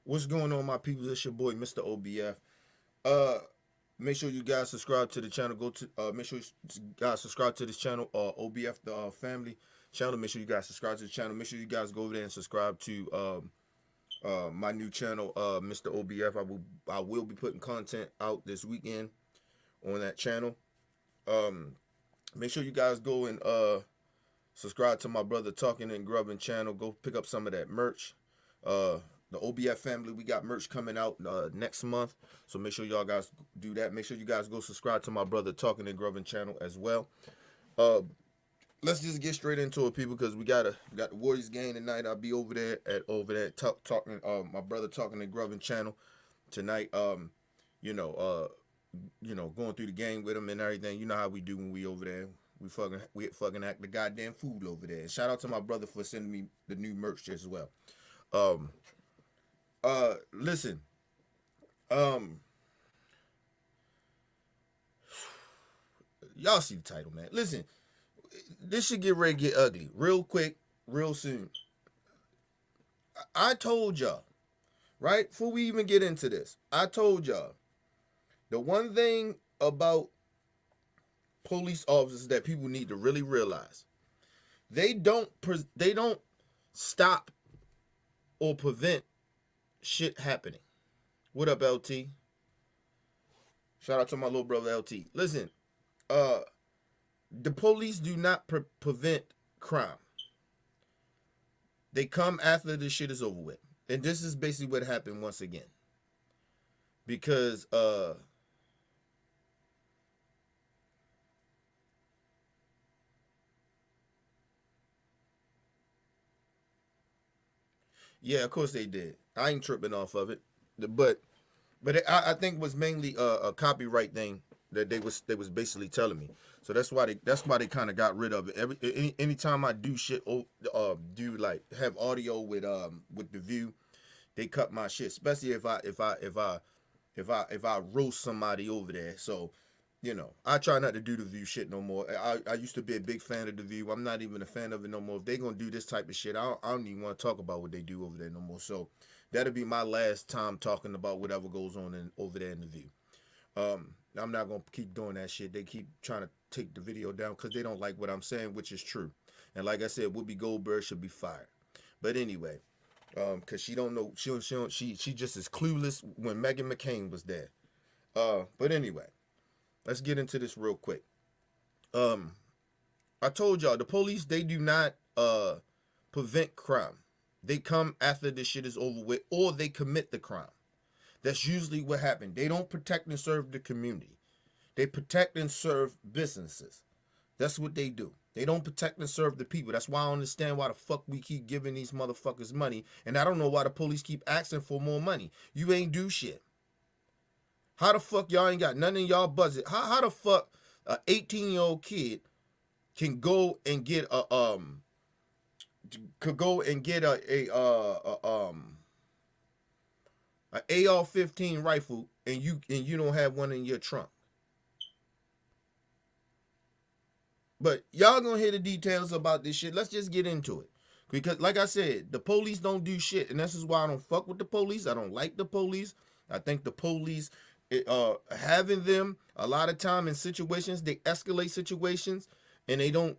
What's going on, my people? It's your boy, Mr. OBF. Uh, Make sure you guys subscribe to the channel. Make sure you guys subscribe to this channel, OBF the family channel. Make sure you guys subscribe to the channel. Make sure you guys go over there and subscribe to my new channel, Mr. OBF. I will be putting content out this weekend on that channel. Um, Make sure you guys go and subscribe to my brother Talking and Grubbing channel. Go pick up some of that merch. Uh, the OBF family, we got merch coming out next month. So make sure y'all guys do that. Make sure you guys go subscribe to my brother Talking and Grubbing channel as well. Uh, let's just get straight into it, people, because we got the Warriors game tonight. I'll be over there talking my brother Talking and Grubbing channel tonight. You know, going through the game with him and everything. You know how we do when we over there. We fucking act the goddamn fool over there. And shout out to my brother for sending me the new merch as well. Um, Listen, um, y'all see the title, man. Listen, this should get ready to get ugly real quick, real soon. I told y'all, right? Before we even get into this, I told y'all the one thing about police officers that people need to really realize: they don't stop or prevent shit happening. What up, LT? Shout out to my little brother LT. Listen, uh, the police do not prevent crime. They come after the shit is over with, and this is basically what happened once again. Because yeah, of course they did. I ain't tripping off of it, but I think it was mainly a copyright thing that they was basically telling me. So that's why they kind of got rid of it. Anytime I do shit, do like have audio with the view, they cut my shit. Especially if I roast somebody over there. So I try not to do the view shit no more. I used to be a big fan of the view. I'm not even a fan of it no more. If they gonna do this type of shit, I don't even want to talk about what they do over there no more. So that'll be my last time talking about whatever goes on over there in the view. I'm not gonna keep doing that shit. They keep trying to take the video down because they don't like what I'm saying, which is true. And like I said, Whoopi Goldberg should be fired. But anyway, because she don't know, she just as clueless when Meghan McCain was there. But anyway, let's get into this real quick. Um, I told y'all the police, they do not prevent crime. They come after this shit is over with, or they commit the crime. That's usually what happened. They don't protect and serve the community. They protect and serve businesses. That's what they do. They don't protect and serve the people. That's why I don't understand why the fuck we keep giving these motherfuckers money. And I don't know why the police keep asking for more money. You ain't do shit. How the fuck y'all ain't got nothing in y'all budget? How the fuck a 18-year-old kid can go and get a AR-15 rifle and you don't have one in your trunk? But y'all gonna hear the details about this shit. Let's just get into it. Because like I said, the police don't do shit. And this is why I don't fuck with the police. I don't like the police. I think the police, having them a lot of time in situations, they escalate situations and they don't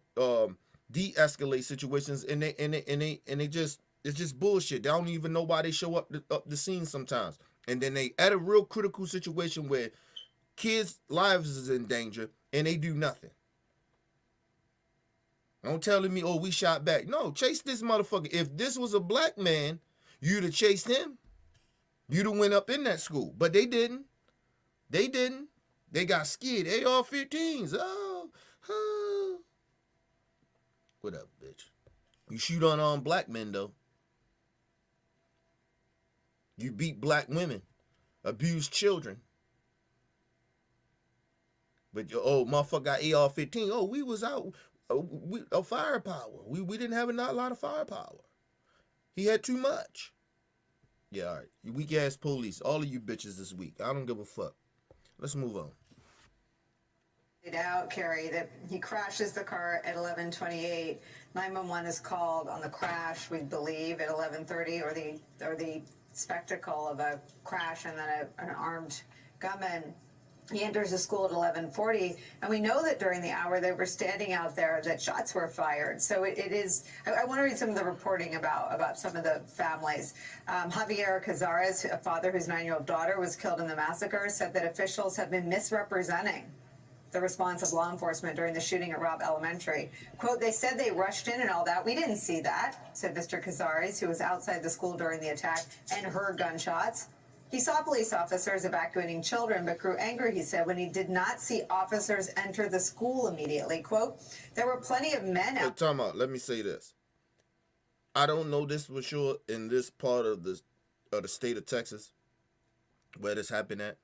de-escalate situations, and they just, it's just bullshit. They don't even know why they show up the scene sometimes. And then they at a real critical situation where kids' lives is in danger and they do nothing. Don't telling me, oh, we shot back. No, chase this motherfucker. If this was a black man, you'd have chased him. You'd have went up in that school. But they didn't. They didn't. They got scared. AR-15s. Oh. What up, bitch? You shoot on black men, though. You beat black women. Abuse children. But, oh, motherfucker got AR-15. Oh, we was out. Firepower. We didn't have a lot of firepower. He had too much. Yeah, all right. You weak ass police. All of you bitches this week. I don't give a fuck. Let's move on. Out, Carrie, that he crashes the car at 11:28. 911 is called on the crash, we believe, at 11:30, or the spectacle of a crash and then an armed gunman. He enters the school at 11:40, and we know that during the hour they were standing out there that shots were fired. So it is. I want to read some of the reporting about some of the families. Javier Cazares, a father whose 9-year-old daughter was killed in the massacre, said that officials have been misrepresenting the response of law enforcement during the shooting at Robb Elementary. Quote, they said they rushed in and all that. We didn't see that, said Mr. Cazares, who was outside the school during the attack and heard gunshots. He saw police officers evacuating children, but grew angry, he said, when he did not see officers enter the school immediately. Quote, there were plenty of men out. Time out. Let me say this. I don't know this for sure in this part of the state of Texas where this happened at,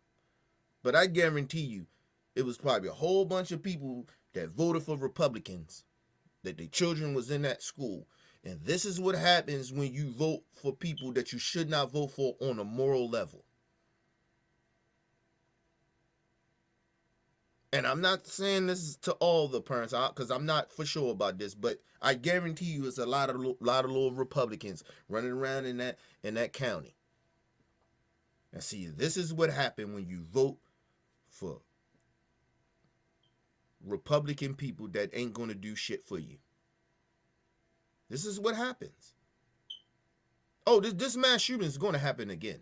but I guarantee you it was probably a whole bunch of people that voted for Republicans, that their children was in that school. And this is what happens when you vote for people that you should not vote for on a moral level. And I'm not saying this is to all the parents, because I'm not for sure about this, but I guarantee you it's a lot of little Republicans running around in that county. And see, this is what happened when you vote for Republican people that ain't going to do shit for you. This is what happens. Oh, this mass shooting is going to happen again.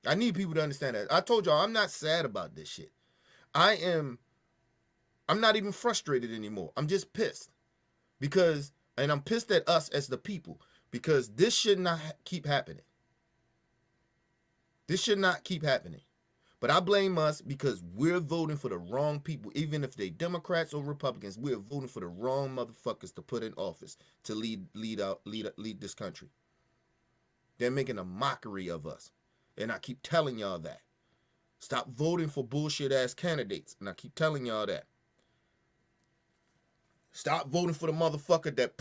I need people to understand that. I told y'all I'm not sad about this shit. I'm not even frustrated anymore. I'm just pissed. And I'm pissed at us as the people, because this should not keep happening. This should not keep happening. But I blame us because we're voting for the wrong people. Even if they Democrats or Republicans, we're voting for the wrong motherfuckers to put in office to lead this country. They're making a mockery of us. And I keep telling y'all that. Stop voting for bullshit ass candidates. And I keep telling y'all that. Stop voting for the motherfucker that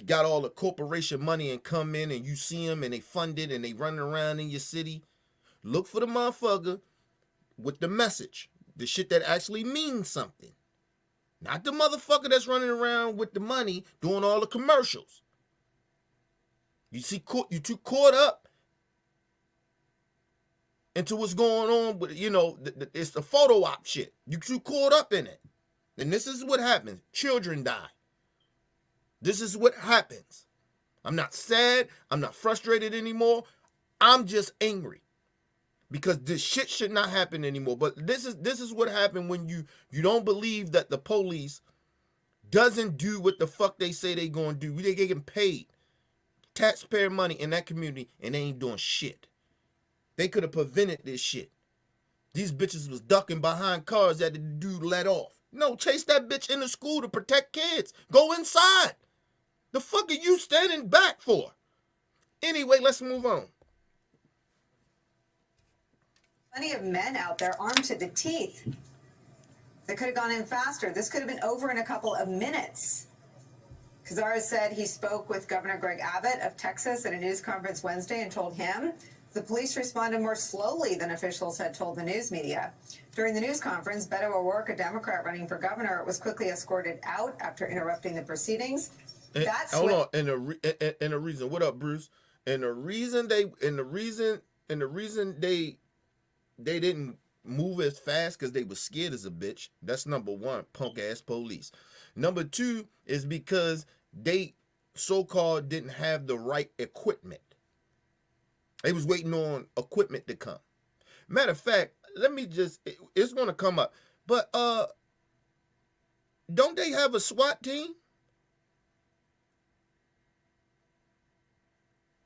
got all the corporation money and come in and you see them and they funded and they running around in your city. Look for the motherfucker with the message, the shit that actually means something. Not the motherfucker that's running around with the money doing all the commercials. You too caught up into what's going on with, it's the photo op shit. You too caught up in it. And this is what happens. Children die. This is what happens. I'm not sad. I'm not frustrated anymore. I'm just angry. Because this shit should not happen anymore. But this is what happened when you don't believe that the police doesn't do what the fuck they say they gonna do. They getting paid taxpayer money in that community and they ain't doing shit. They could have prevented this shit. These bitches was ducking behind cars that the dude let off. No, chase that bitch into school to protect kids. Go inside. The fuck are you standing back for? Anyway, let's move on. Plenty of men out there armed to the teeth. They could have gone in faster. This could have been over in a couple of minutes. Cazares said he spoke with Governor Greg Abbott of Texas at a news conference Wednesday and told him the police responded more slowly than officials had told the news media. During the news conference, Beto O'Rourke, a Democrat running for governor, was quickly escorted out after interrupting the proceedings. And the reason, what up, Bruce? And the reason they didn't move as fast because they were scared as a bitch. That's number one, punk ass police. Number two is because they so-called didn't have the right equipment. They was waiting on equipment to come. Matter of fact, it's gonna come up. But don't they have a SWAT team?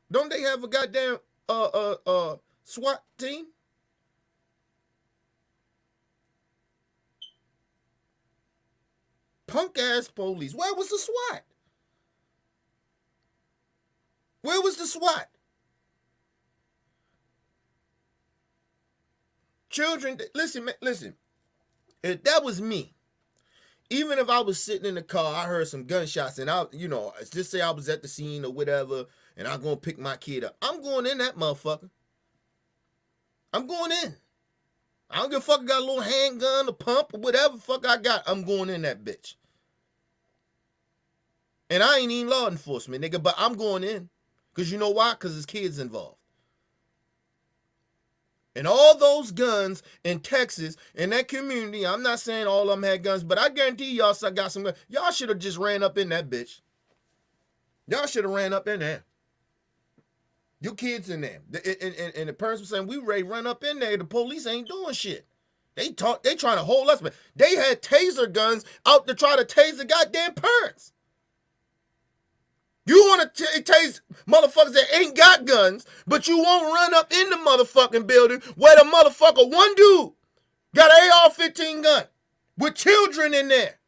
Don't they have a goddamn SWAT team? Punk ass police. Where was the SWAT? Where was the SWAT? Children, listen. If that was me, even if I was sitting in the car, I heard some gunshots, and just say I was at the scene or whatever, and I'm gonna pick my kid up. I'm going in that motherfucker. I'm going in. I don't give a fuck. I got a little handgun, a pump, or whatever fuck I got. I'm going in that bitch. And I ain't even law enforcement, nigga, but I'm going in. Because you know why? Because there's kids involved. And all those guns in Texas, in that community, I'm not saying all of them had guns, but I guarantee y'all got some guns. Y'all should have just ran up in that bitch. Y'all should have ran up in there. Your kids in there. And the parents were saying, we ready to run up in there. The police ain't doing shit. They trying to hold us, but they had taser guns out to try to tase the goddamn parents. You want to tase motherfuckers that ain't got guns, but you won't run up in the motherfucking building where the motherfucker, one dude, got an AR-15 gun with children in there.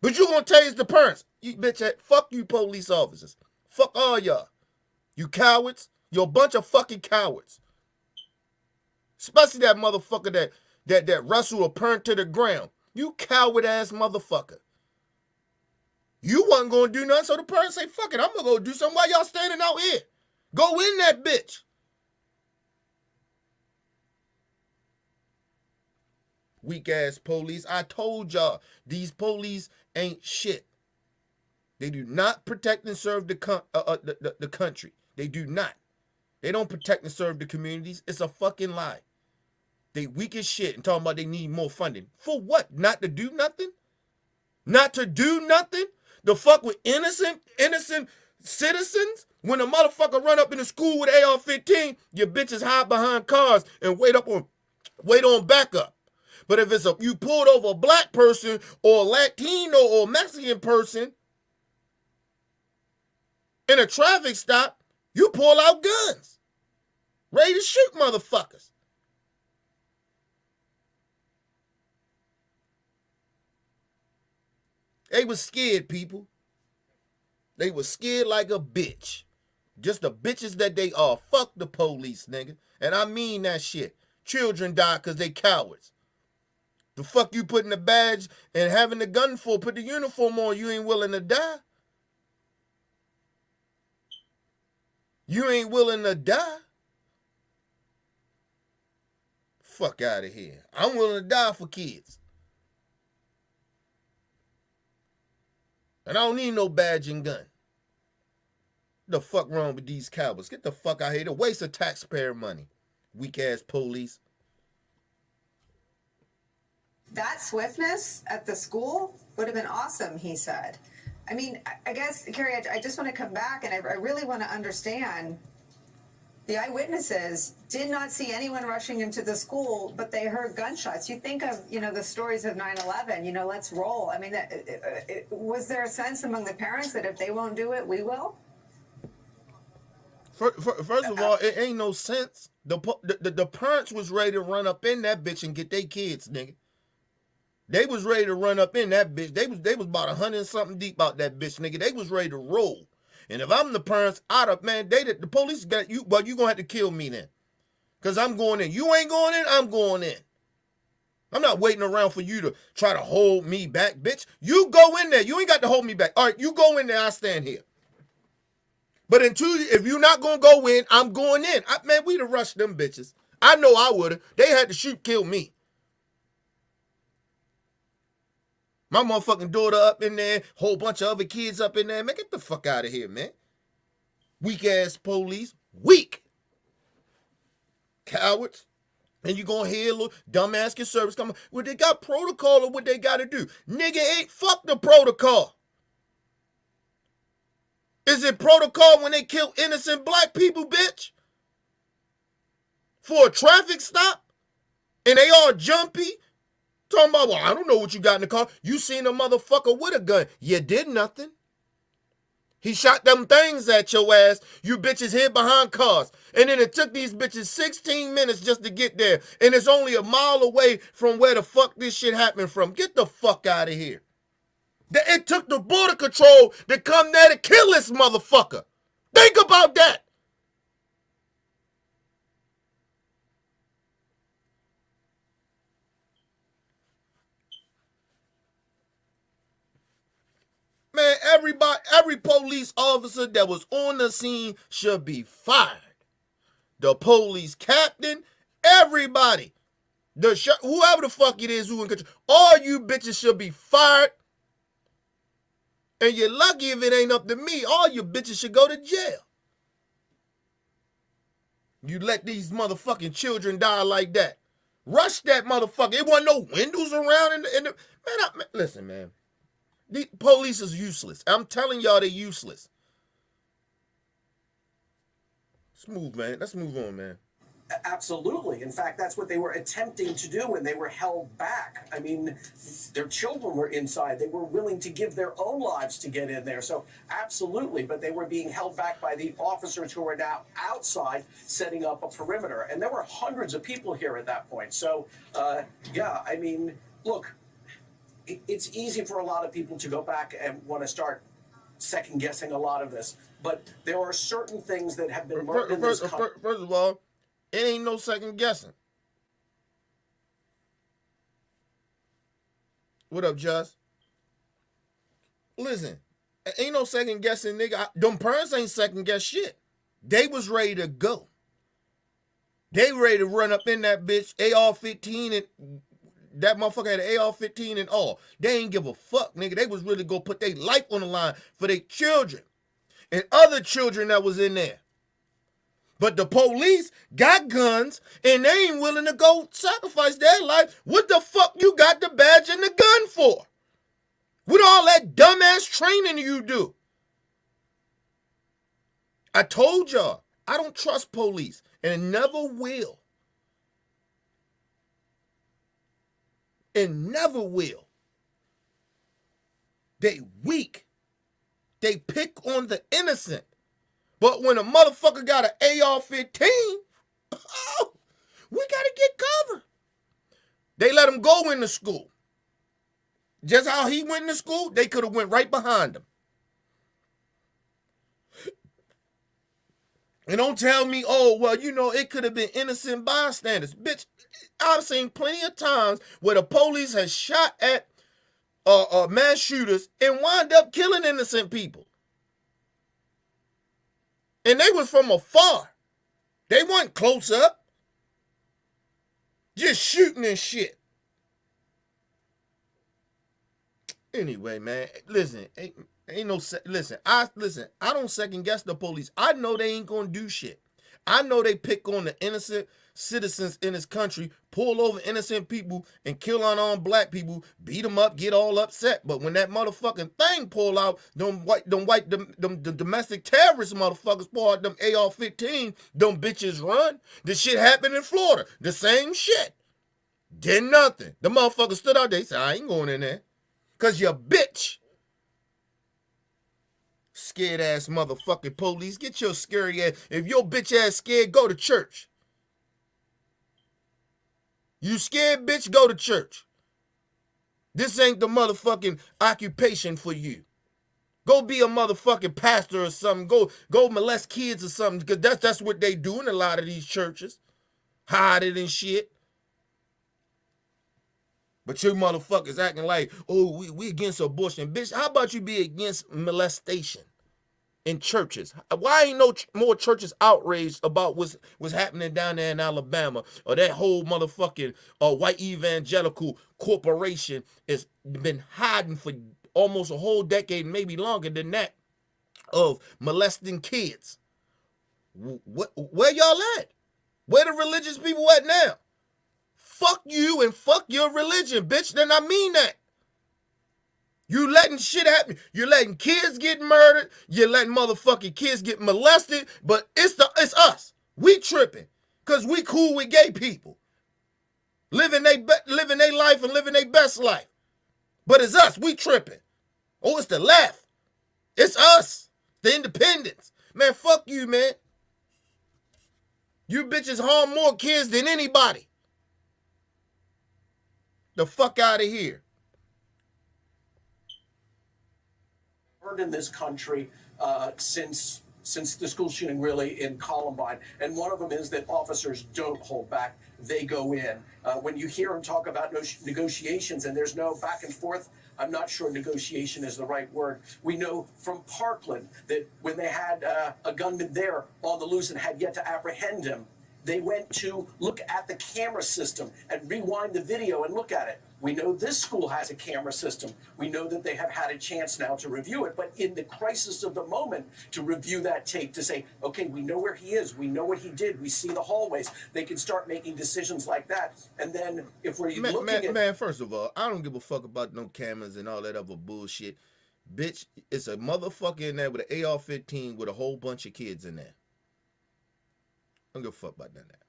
But you gonna tase the parents. You bitch, fuck you police officers. Fuck all y'all. You cowards. You're a bunch of fucking cowards. Especially that motherfucker that Russell a parent to the ground. You coward ass motherfucker. You wasn't going to do nothing, so the parents say, fuck it, I'm going to go do something while y'all standing out here. Go in that bitch. Weak ass police. I told y'all, these police ain't shit. They do not protect and serve the country. They do not. They don't protect and serve the communities. It's a fucking lie. They weak as shit and talking about they need more funding. For what? Not to do nothing? Not to do nothing? The fuck with innocent citizens? When a motherfucker run up in the school with AR-15, your bitches hide behind cars and wait on backup. But if you pulled over a black person or a Latino or Mexican person in a traffic stop, you pull out guns. Ready to shoot motherfuckers. They was scared, people. They was scared like a bitch. Just the bitches that they are. Fuck the police, nigga. And I mean that shit. Children die because they cowards. The fuck you putting the badge and having the gun for? Put the uniform on. You ain't willing to die. You ain't willing to die. Fuck out of here. I'm willing to die for kids. And I don't need no badge and gun. The fuck wrong with these cowards? Get the fuck out here. The waste of taxpayer money. Weak ass police. That swiftness at the school would have been awesome, he said. I mean, I guess, Carrie, I just want to come back and I really want to understand. The eyewitnesses did not see anyone rushing into the school, but they heard gunshots. You think of, the stories of 9/11, let's roll. I mean, was there a sense among the parents that if they won't do it, we will? First of all, it ain't no sense. The parents was ready to run up in that bitch and get their kids, nigga. They was ready to run up in that bitch. They was about 100 and something deep out that bitch, nigga. They was ready to roll. And if I'm the parents, the police got you. Well, you gonna have to kill me then, cause I'm going in. You ain't going in. I'm going in. I'm not waiting around for you to try to hold me back, bitch. You go in there. You ain't got to hold me back. All right, you go in there. I stand here. But if you're not gonna go in, I'm going in. We'd have rushed them bitches. I know I would have. They had to kill me. My motherfucking daughter up in there, whole bunch of other kids up in there. Man, get the fuck out of here, man. Weak ass police. Weak. Cowards. And you gonna hear a little dumbass conservatives coming. Well, they got protocol or what they gotta do. Nigga ain't fuck the protocol. Is it protocol when they kill innocent black people, bitch? For a traffic stop? And they all jumpy? Talking about, well, I don't know what you got in the car. You seen a motherfucker with a gun. You did nothing. He shot them things at your ass. You bitches hid behind cars. And then it took these bitches 16 minutes just to get there. And it's only a mile away from where the fuck this shit happened from. Get the fuck out of here. It took the border control to come there to kill this motherfucker. Think about that. Man, every police officer that was on the scene should be fired. The police captain, everybody. Whoever the fuck it is who in control. All you bitches should be fired. And you're lucky if it ain't up to me. All you bitches should go to jail. You let these motherfucking children die like that. Rush that motherfucker. It wasn't no windows around in the man, listen, man. The police is useless. I'm telling y'all they're useless. Let's move, man. Let's move on, man. Absolutely. In fact, that's what they were attempting to do when they were held back. I mean, their children were inside. They were willing to give their own lives to get in there. So, absolutely. But they were being held back by the officers who are now outside setting up a perimeter. And there were hundreds of people here at that point. So, yeah, I mean, look, it's easy for a lot of people to go back and want to start second guessing a lot of this. But there are certain things that have been learned in this country. First of all, it ain't no second guessing. What up, Just? Listen, ain't no second guessing, nigga. Them parents ain't second guess shit. They was ready to go. They ready to run up in that bitch, AR-15, and that motherfucker had an AR-15 and all. They ain't give a fuck, nigga. They was really gonna put their life on the line for their children and other children that was in there. But the police got guns and they ain't willing to go sacrifice their life. What the fuck you got the badge and the gun for? What all that dumbass training you do? I told y'all, I don't trust police and never will. And never will. They weak. They pick on the innocent. But when a motherfucker got an AR-15, oh, we gotta get covered. They let him go into school. Just how he went into school, they could have went right behind him. And don't tell me, oh, well, you know, it could have been innocent bystanders. Bitch, I've seen plenty of times where the police has shot at mass shooters and wind up killing innocent people. And they was from afar. They wasn't close up. Just shooting and shit. Anyway, man, listen, ain't no listen. I don't second guess the police. I know they ain't gonna do shit. I know they pick on the innocent citizens in this country, pull over innocent people and kill unarmed black people, beat them up, get all upset. But when that motherfucking thing pull out, them domestic terrorist motherfuckers pull out them AR-15, them bitches run. This shit happened in Florida. The same shit. Did nothing. The motherfucker stood out there. He said, I ain't going in there. Cause you bitch. Scared ass motherfucking police. Get your scary ass. If your bitch ass scared, go to church. You scared, bitch, go to church. This ain't the motherfucking occupation for you. Go be a motherfucking pastor or something. Go molest kids or something. Because that's what they do in a lot of these churches. Hide it and shit. But you motherfuckers acting like, oh, we against abortion. Bitch, how about you be against molestation in churches? Why ain't no more churches outraged about what's happening down there in Alabama? Or that whole motherfucking white evangelical corporation has been hiding for almost a whole decade, maybe longer than that, of molesting kids. Where y'all at? Where the religious people at now? Fuck you and fuck your religion, bitch. Then I mean that. You letting shit happen. You're letting kids get murdered. You're letting motherfucking kids get molested. But it's us. We tripping. Because we cool with gay people. Living their life and living their best life. But it's us. We tripping. Oh, it's the left. It's us. The independents. Man, fuck you, man. You bitches harm more kids than anybody. The fuck out of here. In this country since the school shooting really in Columbine. And one of them is that officers don't hold back. They go in. When you hear them talk about negotiations and there's no back and forth, I'm not sure negotiation is the right word. We know from Parkland that when they had a gunman there on the loose and had yet to apprehend him, They went to look at the camera system and rewind the video and look at it. We know this school has a camera system. We know that they have had a chance now to review it, but in the crisis of the moment, to review that tape, to say, okay, we know where he is, we know what he did, we see the hallways. They can start making decisions like that. And then if we're looking at... Man, first of all, I don't give a fuck about no cameras and all that other bullshit. Bitch, it's a motherfucker in there with an AR-15 with a whole bunch of kids in there. I don't give a fuck about none of that.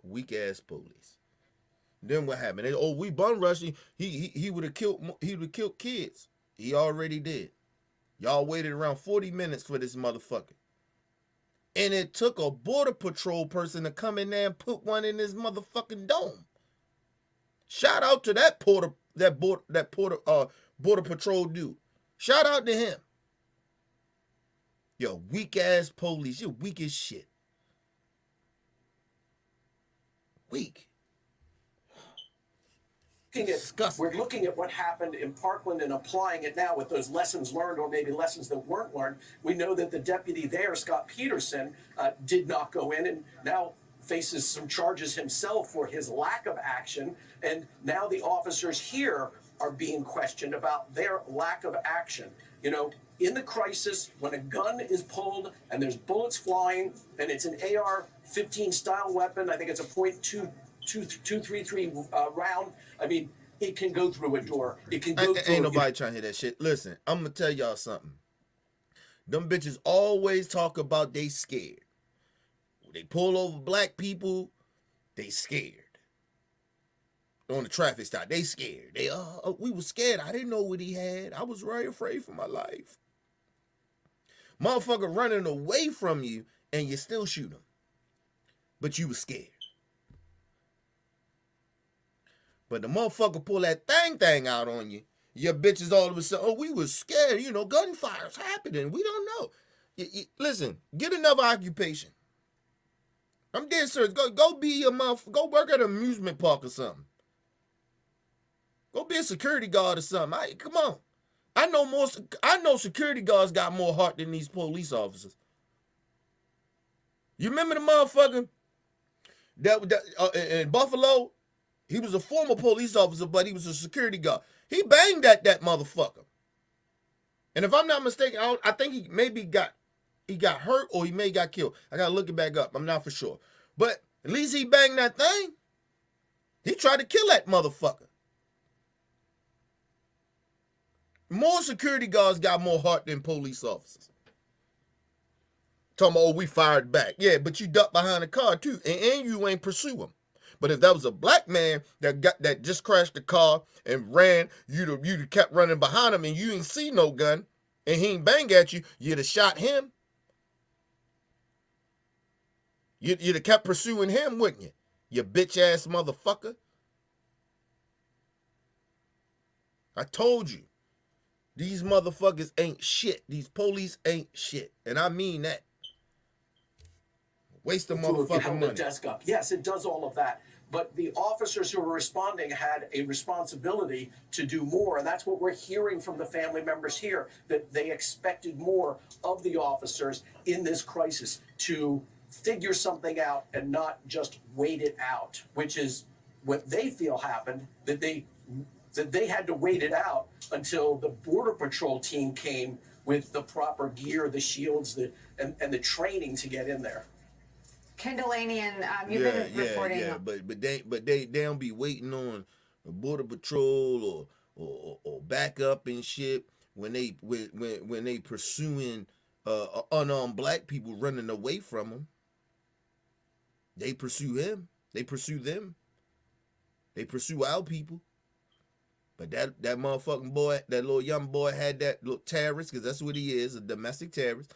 Weak ass police. Then what happened? We bun rushing. He would have killed kids. He already did. Y'all waited around 40 minutes for this motherfucker. And it took a border patrol person to come in there and put one in his motherfucking dome. Shout out to that border patrol dude. Shout out to him. Yo, weak ass police. You're weak as shit. Weak. We're looking at what happened in Parkland and applying it now with those lessons learned, or maybe lessons that weren't learned. We know that the deputy there, Scott Peterson, did not go in and now faces some charges himself for his lack of action. And now the officers here are being questioned about their lack of action. You know, in the crisis, when a gun is pulled and there's bullets flying and it's an AR-15 style weapon, I think it's a .233 round. I mean, it can go through a door. It can go through. Ain't nobody trying to hear that shit. Listen, I'm gonna tell y'all something. Them bitches always talk about they scared. When they pull over black people, they scared. On the traffic stop, they scared. We were scared. I didn't know what he had. I was very afraid for my life. Motherfucker running away from you and you still shoot him. But you were scared. But the motherfucker pull that thing out on you. Your bitches all of a sudden, we was scared. You know, gunfire's happening. We don't know. Listen, get another occupation. I'm dead serious. Go be a motherfucker. Go work at an amusement park or something. Go be a security guard or something. Come on. I know security guards got more heart than these police officers. You remember the motherfucker that in Buffalo? He was a former police officer, but he was a security guard. He banged that motherfucker. And if I'm not mistaken, I think he maybe got hurt or he may got killed. I gotta look it back up. I'm not for sure. But at least he banged that thing. He tried to kill that motherfucker. More security guards got more heart than police officers. Talking about, we fired back. Yeah, but you ducked behind the car too, and you ain't pursue him. But if that was a black man that just crashed the car and ran, you'd kept running behind him and you didn't see no gun and he ain't bang at you, you'd have shot him. You'd have kept pursuing him, wouldn't you? You bitch ass motherfucker. I told you. These motherfuckers ain't shit. These police ain't shit. And I mean that. Waste of motherfucking money. The desk up. Yes, it does all of that. But the officers who were responding had a responsibility to do more. And that's what we're hearing from the family members here, that they expected more of the officers in this crisis to figure something out and not just wait it out, which is what they feel happened, that they had to wait it out until the Border Patrol team came with the proper gear, the shields, and the training to get in there. Kendallanian, you've been reporting. Yeah, but they don't be waiting on the Border Patrol or backup and shit when they pursuing unarmed black people running away from them. They pursue him. They pursue them. They pursue our people. But that motherfucking boy, that little young boy had that little terrorist, because that's what he is, a domestic terrorist.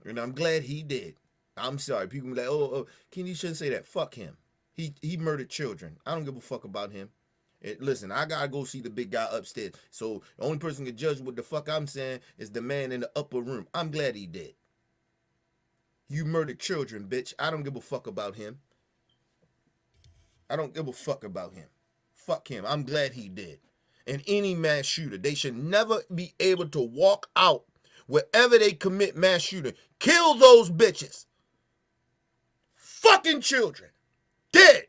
And I'm glad he did. I'm sorry. People be like, oh, you shouldn't say that. Fuck him. He murdered children. I don't give a fuck about him. Listen, I gotta go see the big guy upstairs. So the only person can judge what the fuck I'm saying is the man in the upper room. I'm glad he did. You murdered children, bitch. I don't give a fuck about him. I don't give a fuck about him. Fuck him. I'm glad he did. And any mass shooter, they should never be able to walk out wherever they commit mass shooting. Kill those bitches. fucking children dead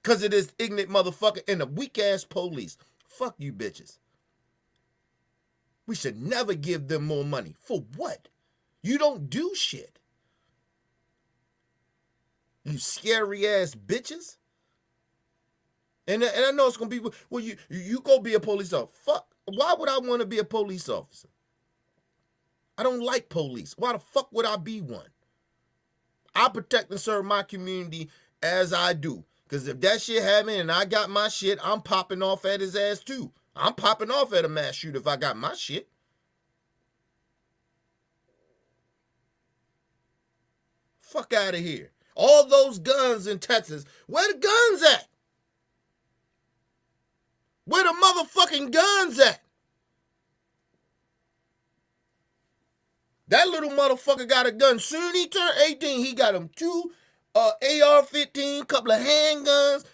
because of this ignorant motherfucker and the weak-ass police. Fuck you bitches. We should never give them more money. For what? You don't do shit. You scary-ass bitches. And I know it's going to be, well, you go be a police officer. Fuck. Why would I want to be a police officer? I don't like police. Why the fuck would I be one? I protect and serve my community as I do. Because if that shit happened and I got my shit, I'm popping off at his ass too. I'm popping off at a mass shooter if I got my shit. Fuck out of here. All those guns in Texas, where the guns at? Where the motherfucking guns at? That little motherfucker got a gun. Soon he turned 18, he got him 2 AR-15, couple of handguns.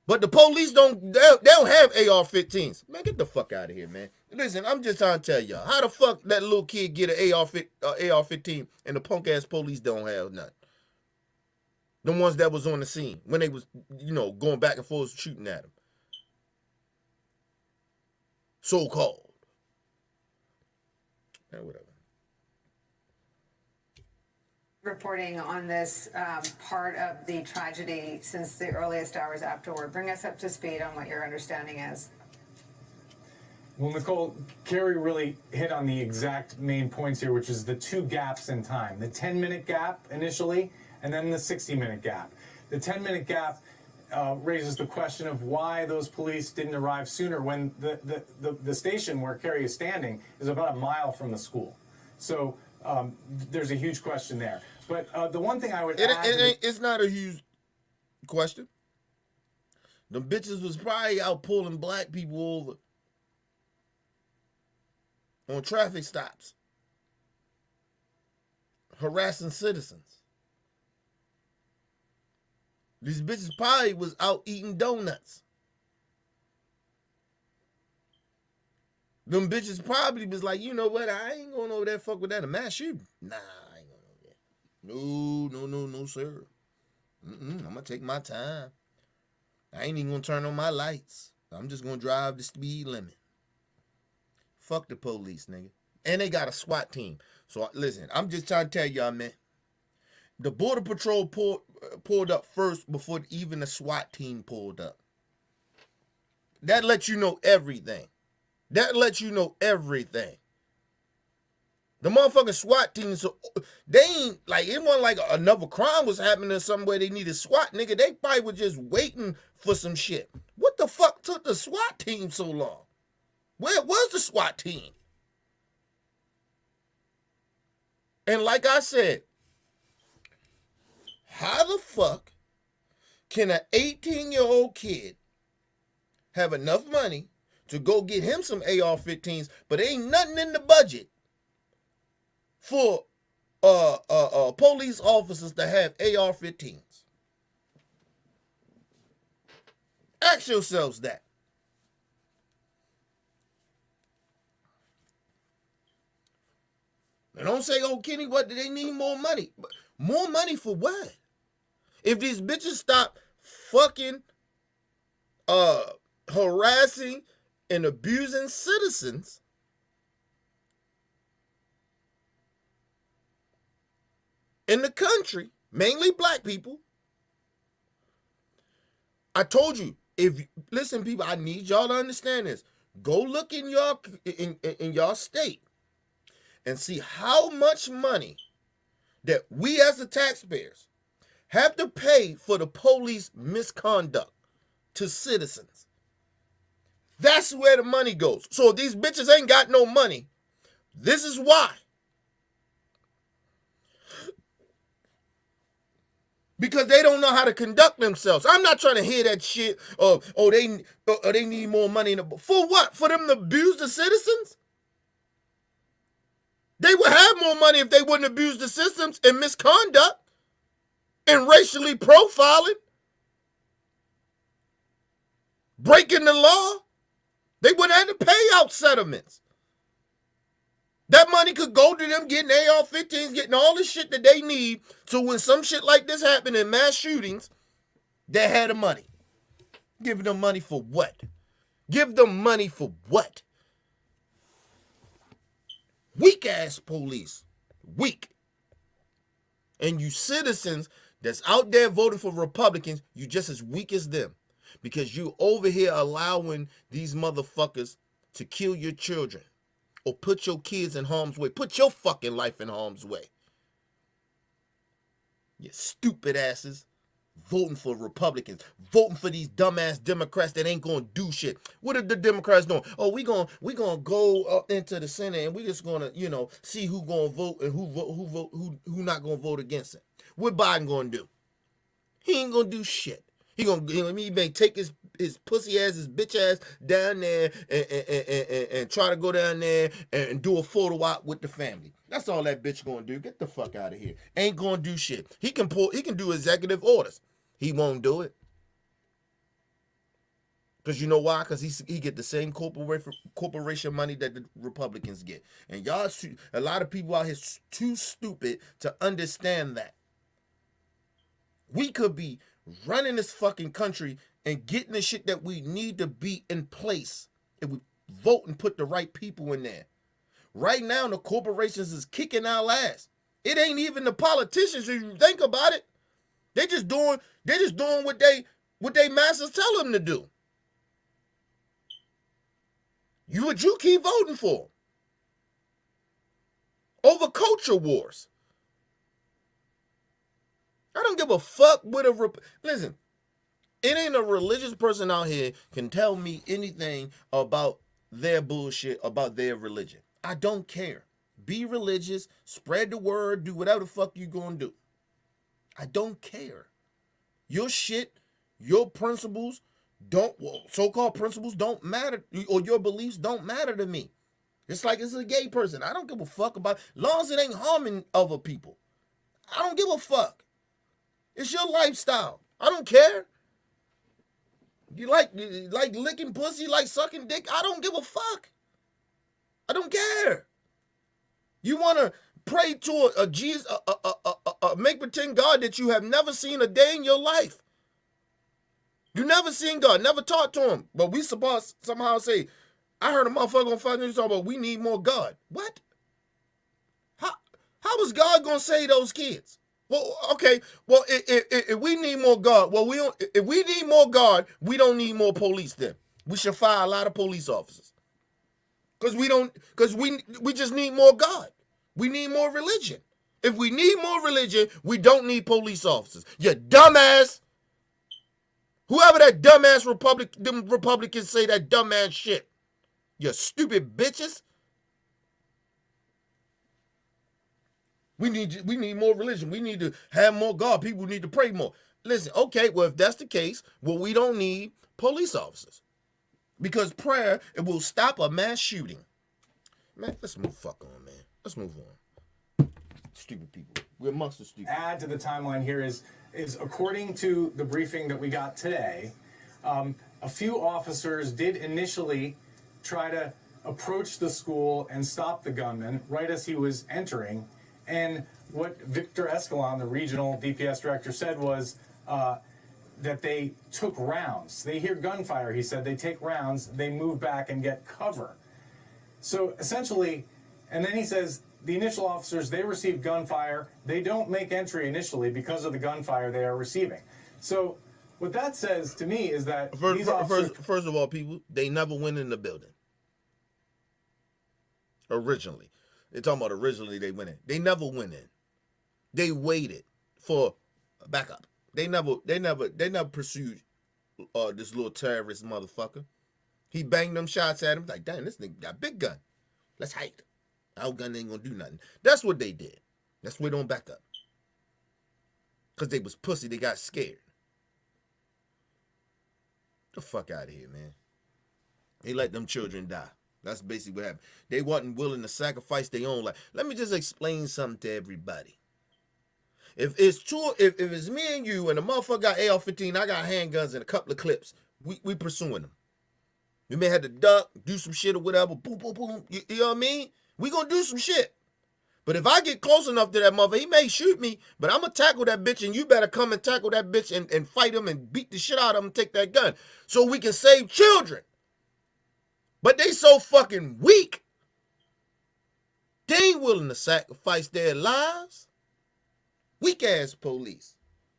But the police don't have AR-15s. Man, get the fuck out of here, man. Listen, I'm just trying to tell y'all, how the fuck that little kid get an AR-15 and the punk-ass police don't have nothing? The ones that was on the scene when they was, going back and forth shooting at him. So-called. Man, whatever. Reporting on this part of the tragedy since the earliest hours afterward. Bring us up to speed on what your understanding is. Well, Nicole, Carrie really hit on the exact main points here, which is the 2 gaps in time. The 10-minute gap initially, and then the 60-minute gap. The 10-minute gap raises the question of why those police didn't arrive sooner when the station where Carrie is standing is about a mile from the school. So there's a huge question there. But the one thing I would add... It's not a huge question. The bitches was probably out pulling black people over on traffic stops, harassing citizens. These bitches probably was out eating donuts. Them bitches probably was like, you know what, I ain't going over there fuck with that. A mass shooting. Nah, I ain't going over there. No, sir. I'm going to take my time. I ain't even going to turn on my lights. I'm just going to drive the speed limit. Fuck the police, nigga. And they got a SWAT team. So, listen, I'm just trying to tell y'all, man. The Border Patrol pulled up first before even the SWAT team pulled up. That lets you know everything. That lets you know everything. The motherfucking SWAT team, so they ain't like, it wasn't like another crime was happening somewhere they needed SWAT, nigga. They probably were just waiting for some shit. What the fuck took the SWAT team so long? Where was the SWAT team? And like I said, how the fuck can an 18-year-old kid have enough money to go get him some AR-15s, but ain't nothing in the budget for police officers to have AR-15s? Ask yourselves that. And don't say, oh, Kenny, what, do they need more money? More money for what? If these bitches stop fucking harassing and abusing citizens, in the country, mainly black people, I told you, listen, people, I need y'all to understand this. Go look in your state and see how much money that we as the taxpayers have to pay for the police misconduct to citizens. That's where the money goes. So if these bitches ain't got no money, this is why. Because they don't know how to conduct themselves. I'm not trying to hear that shit of, they need more money. For what? For them to abuse the citizens? They would have more money if they wouldn't abuse the systems and misconduct and racially profiling, breaking the law. They wouldn't have to pay out settlements. That money could go to them getting AR-15s, getting all the shit that they need. So when some shit like this happened in mass shootings, they had the money. Giving them money for what? Give them money for what? Weak ass police. Weak. And you citizens that's out there voting for Republicans, you just as weak as them. Because you over here allowing these motherfuckers to kill your children. Or put your kids in harm's way. Put your fucking life in harm's way. You stupid asses. Voting for Republicans. Voting for these dumbass Democrats that ain't gonna do shit. What are the Democrats doing? Oh, we gonna go up into the Senate and we just gonna, see who gonna vote and who not gonna vote against it. What Biden gonna do? He ain't gonna do shit. He may take his pussy ass, his bitch ass down there and try to go down there and do a photo op with the family. That's all that bitch gonna do. Get the fuck out of here. Ain't gonna do shit. He can do executive orders. He won't do it. Because you know why? Because he get the same corporation money that the Republicans get. And y'all, a lot of people out here too stupid to understand that. We could be running this fucking country and getting the shit that we need to be in place if we vote and put the right people in there. Right now, the corporations is kicking our ass. It ain't even the politicians if you think about it. They just doing what they masters tell them to do. What you keep voting for. Over culture wars. I don't give a fuck what listen, it ain't a religious person out here can tell me anything about their bullshit, about their religion. I don't care. Be religious, spread the word, do whatever the fuck you gonna do. I don't care. Your shit, your principles so-called principles don't matter, or your beliefs don't matter to me. It's like it's a gay person. I don't give a fuck about, as long as it ain't harming other people. I don't give a fuck. It's your lifestyle. I don't care. You like licking pussy, like sucking dick? I don't give a fuck. I don't care. You want to pray to a Jesus, a make pretend God that you have never seen a day in your life. You never seen God, never talked to him. But we supposed somehow say, I heard a motherfucker on Fox News talking about we need more God. What? How is God gonna save those kids? Well, okay. Well, if we need more God, if we need more God, we don't need more police. Then we should fire a lot of police officers. Because we just need more God. We need more religion. If we need more religion, we don't need police officers. You dumbass. Whoever that dumbass Republicans say that dumbass shit. You stupid bitches. We need more religion. We need to have more God. People need to pray more. Listen, okay, well, if that's the case, well, we don't need police officers. Because prayer, it will stop a mass shooting. Man, let's move on, man. Let's move on. Stupid people. We're amongst the stupid. Add to the timeline here is according to the briefing that we got today, a few officers did initially try to approach the school and stop the gunman right as he was entering. And what Victor Escalon, the regional DPS director, said was that they took rounds. They hear gunfire, he said. They take rounds, they move back and get cover. So essentially, and then he says the initial officers, they receive gunfire. They don't make entry initially because of the gunfire they are receiving. So what that says to me is that first of all, people, they never went in the building. Originally. They're talking about originally they went in. They never went in. They waited for backup. They never pursued this little terrorist motherfucker. He banged them shots at him. Like, damn, this nigga got a big gun. Let's hide. Our gun ain't gonna do nothing. That's what they did. That's why they don't back up. Because they was pussy. They got scared. Get the fuck out of here, man. They let them children die. That's basically what happened. They wasn't willing to sacrifice their own life. Let me just explain something to everybody. If it's true, if it's me and you and the motherfucker got AR-15, I got handguns and a couple of clips, we pursuing them. We may have to duck, do some shit or whatever, boom, boom, boom. You know what I mean? We gonna do some shit. But if I get close enough to that mother, he may shoot me, but I'm gonna tackle that bitch, and you better come and tackle that bitch and fight him and beat the shit out of him and take that gun so we can save children. But they so fucking weak. They ain't willing to sacrifice their lives. Weak ass police.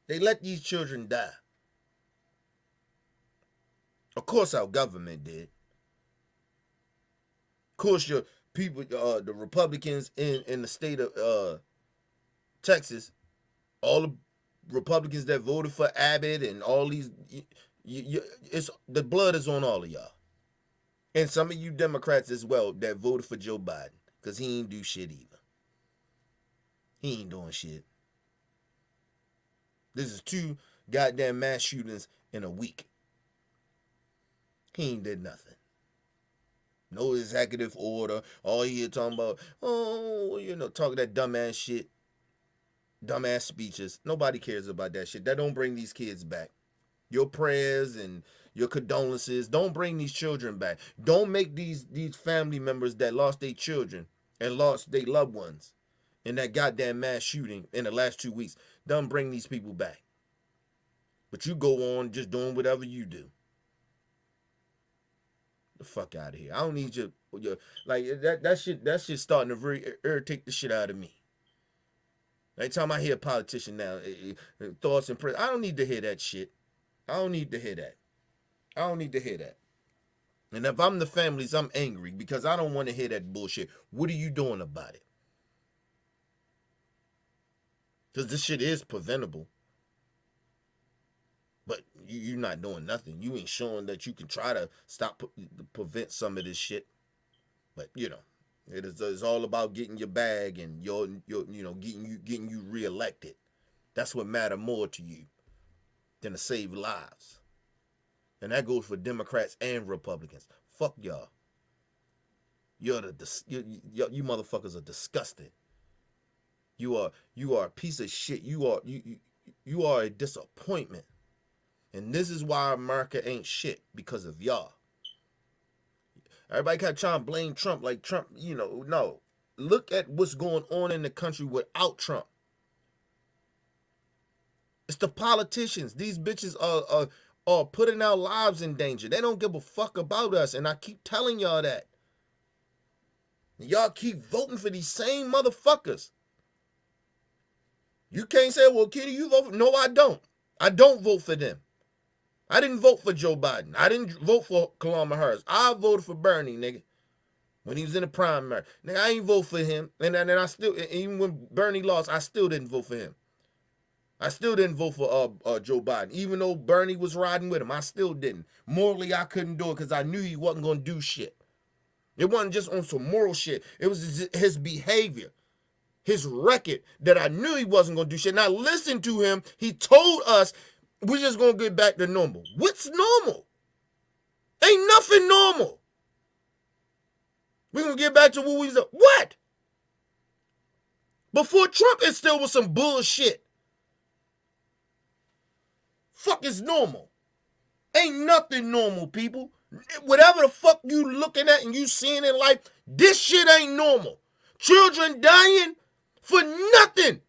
They let these children die. Of course our government did. Of course your people, the Republicans in the state of Texas, all the Republicans that voted for Abbott and all these, it's the blood is on all of y'all. And some of you Democrats as well that voted for Joe Biden. Because he ain't do shit either. He ain't doing shit. This is 2 goddamn mass shootings in a week. He ain't did nothing. No executive order. All he here talking about, talking that dumbass shit. Dumbass speeches. Nobody cares about that shit. That don't bring these kids back. Your prayers and your condolences don't bring these children back. Don't make these family members that lost their children and lost their loved ones in that goddamn mass shooting in the last 2 weeks. Don't bring these people back. But you go on just doing whatever you do. The fuck out of here. I don't need your like that shit starting to really irritate the shit out of me. Every time I hear a politician now, thoughts and prayers, I don't need to hear that shit. I don't need to hear that. And if I'm the families, I'm angry because I don't want to hear that bullshit. What are you doing about it? Because this shit is preventable. But you're not doing nothing. You ain't showing that you can try to prevent some of this shit. But, it's all about getting your bag and your getting you reelected. That's what matter more to you than to save lives. And that goes for Democrats and Republicans. Fuck y'all. You motherfuckers are disgusting. You are a piece of shit. You are a disappointment. And this is why America ain't shit, because of y'all. Everybody kept trying to blame Trump like Trump, no. Look at what's going on in the country without Trump. It's the politicians. These bitches are putting our lives in danger. They don't give a fuck about us, and I keep telling y'all that. Y'all keep voting for these same motherfuckers. You can't say, well, Kitty, you vote for... No, I don't. I don't vote for them. I didn't vote for Joe Biden. I didn't vote for Kamala Harris. I voted for Bernie, nigga. When he was in the primary. Nigga, I ain't vote for him. And then I still, even when Bernie lost, I still didn't vote for him. I still didn't vote for Joe Biden. Even though Bernie was riding with him, I still didn't. Morally, I couldn't do it because I knew he wasn't going to do shit. It wasn't just on some moral shit. It was his behavior. His record that I knew he wasn't going to do shit. And I listened to him. He told us, we're just going to get back to normal. What's normal? Ain't nothing normal. We're going to get back to what we was. What? Before Trump, it still was some bullshit. Fuck is normal? Ain't nothing normal, people. Whatever the fuck you looking at and you seeing in life, this shit ain't normal. Children dying for nothing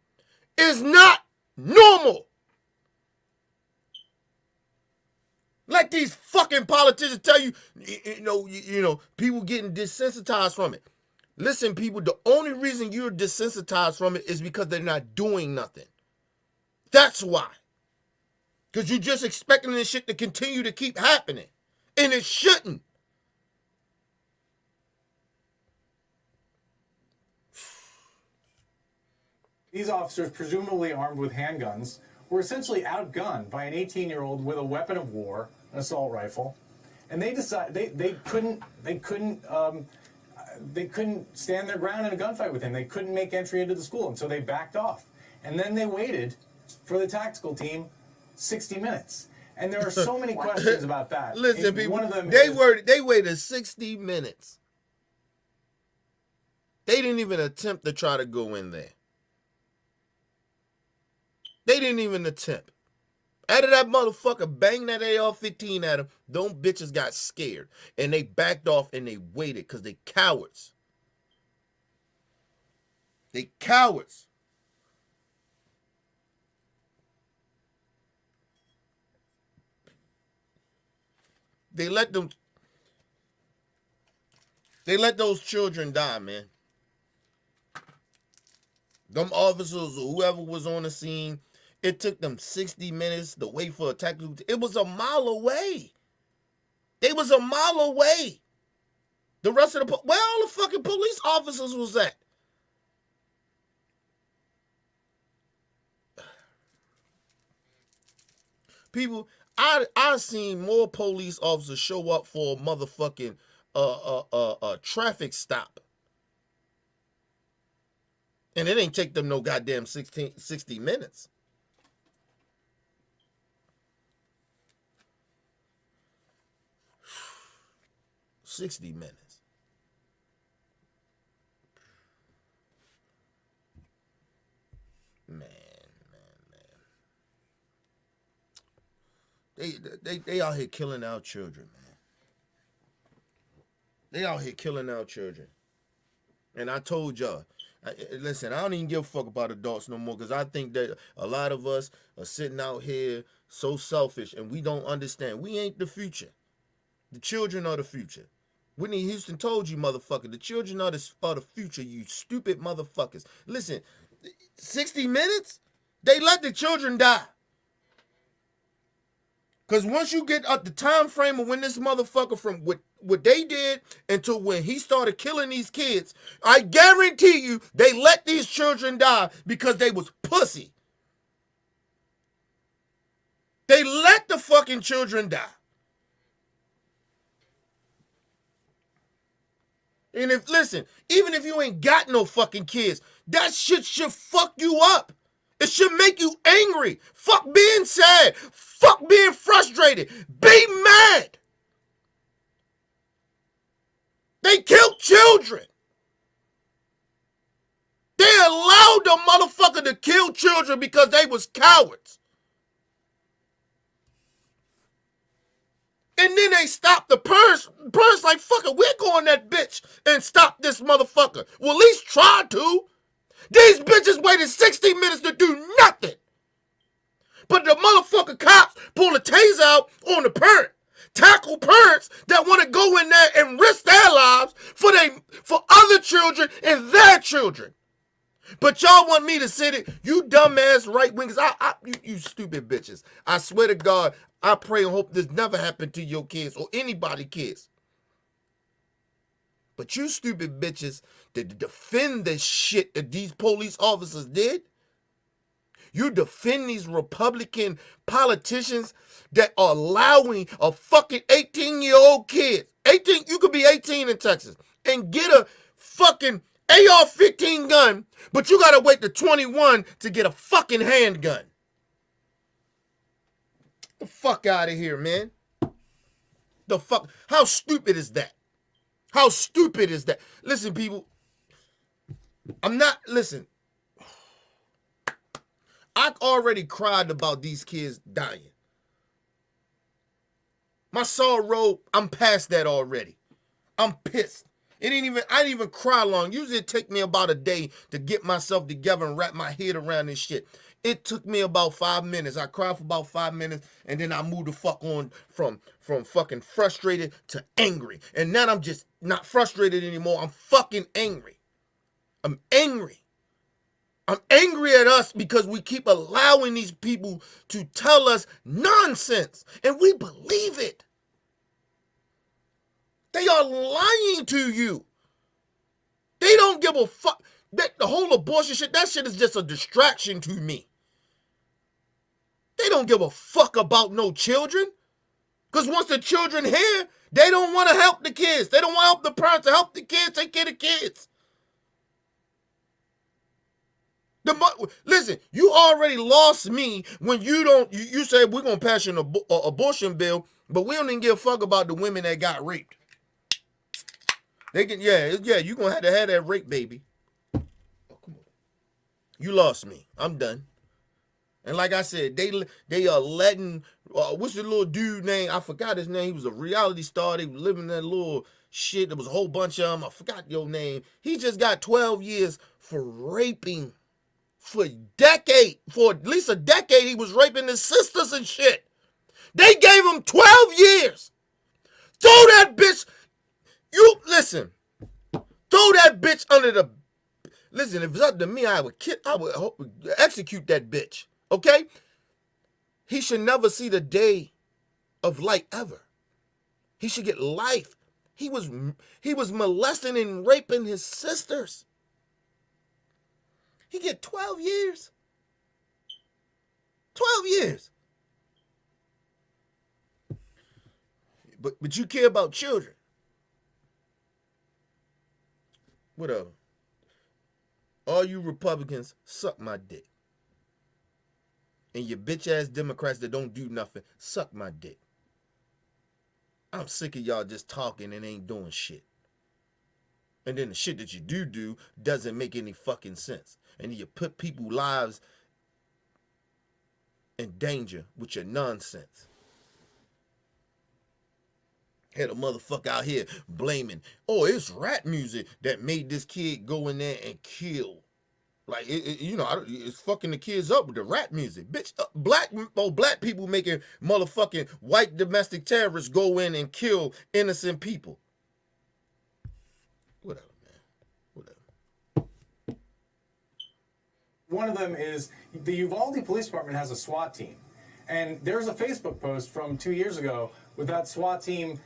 is not normal. Let these fucking politicians tell you, people getting desensitized from it. Listen, people, the only reason you're desensitized from it is because they're not doing nothing. That's why. Because you're just expecting this shit to continue to keep happening. And it shouldn't. These officers, presumably armed with handguns, were essentially outgunned by an 18-year-old with a weapon of war, an assault rifle, and they decided they couldn't stand their ground in a gunfight with him. They couldn't make entry into the school, and so they backed off. And then they waited for the tactical team 60 minutes. And there are so many questions about that. Listen, people, one of them they waited 60 minutes. They didn't even attempt to try to go in there. They didn't even attempt. After that motherfucker banged that AR-15 at him, those bitches got scared. And they backed off and they waited because they cowards. They cowards. They let those children die, man. Them officers or whoever was on the scene, it took them 60 minutes to wait for a taxi. It was a mile away. They was a mile away. The rest of the where all the fucking police officers was at? People, I seen more police officers show up for a motherfucking traffic stop. And it ain't take them no goddamn 60 minutes. $60 minutes. Man. They out here killing our children, man. They out here killing our children. And I told y'all, listen, I don't even give a fuck about adults no more because I think that a lot of us are sitting out here so selfish and we don't understand. We ain't the future. The children are the future. Whitney Houston told you, motherfucker, the children are the future, you stupid motherfuckers. Listen, 60 minutes? They let the children die. Because once you get up the time frame of when this motherfucker from what they did until when he started killing these kids, I guarantee you they let these children die because they was pussy. They let the fucking children die. And even if you ain't got no fucking kids, that shit should fuck you up. It should make you angry. Fuck being sad. Fuck being frustrated. Be mad. They killed children. They allowed the motherfucker to kill children because they was cowards. And then they stopped the parents. Parents like, fuck it, we're going that bitch and stop this motherfucker. Well, at least try to. These bitches waited 60 minutes to do nothing. But the motherfucking cops pull a taser out on the parent. Tackle parents that want to go in there and risk their lives for other children and their children. But y'all want me to sit it, you dumbass right wingers, you stupid bitches. I swear to God, I pray and hope this never happened to your kids or anybody kids. But you stupid bitches that defend this shit that these police officers did, you defend these Republican politicians that are allowing a fucking 18-year-old kid, you could be 18 in Texas, and get a fucking AR-15 gun, but you gotta wait to 21 to get a fucking handgun. The fuck out of here, man. The fuck? How stupid is that? How stupid is that? Listen, people. Listen. I already cried about these kids dying. My sorrow, I'm past that already. I'm pissed. I didn't even cry long. Usually it take me about a day to get myself together and wrap my head around this shit. It took me about 5 minutes. I cried for about 5 minutes, and then I moved the fuck on from fucking frustrated to angry. And now I'm just not frustrated anymore. I'm fucking angry. I'm angry. I'm angry at us because we keep allowing these people to tell us nonsense, and we believe it. They are lying to you. They don't give a fuck. The whole abortion shit, that shit is just a distraction to me. They don't give a fuck about no children. Because once the children here, they don't want to help the kids. They don't want to help the parents to help the kids, take care of the kids. Listen, you already lost me when you say we're going to pass an abortion bill, but we don't even give a fuck about the women that got raped. They can, you're going to have that rape baby. Oh, come on. You lost me. I'm done. And like I said, they are letting, what's the little dude name? I forgot his name. He was a reality star. They was living in that little shit. There was a whole bunch of them. I forgot your name. He just got 12 years for raping. For at least a decade, he was raping his sisters and shit. They gave him 12 years. Throw that bitch. Listen. Throw that bitch under the. Listen, if it's up to me, I would execute that bitch. Okay? He should never see the day of light ever. He should get life. He was molesting and raping his sisters. He get 12 years. 12 years. But you care about children. Whatever. All you Republicans, suck my dick. And your bitch ass Democrats that don't do nothing, suck my dick. I'm sick of y'all just talking and ain't doing shit. And then the shit that you do doesn't make any fucking sense. And you put people's lives in danger with your nonsense. Had a motherfucker out here blaming, oh, it's rap music that made this kid go in there and kill. Like, it's fucking the kids up with the rap music. Bitch, black people making motherfucking white domestic terrorists go in and kill innocent people. Whatever, man. Whatever. One of them is the Uvalde Police Department has a SWAT team. And there's a Facebook post from 2 years ago with that SWAT team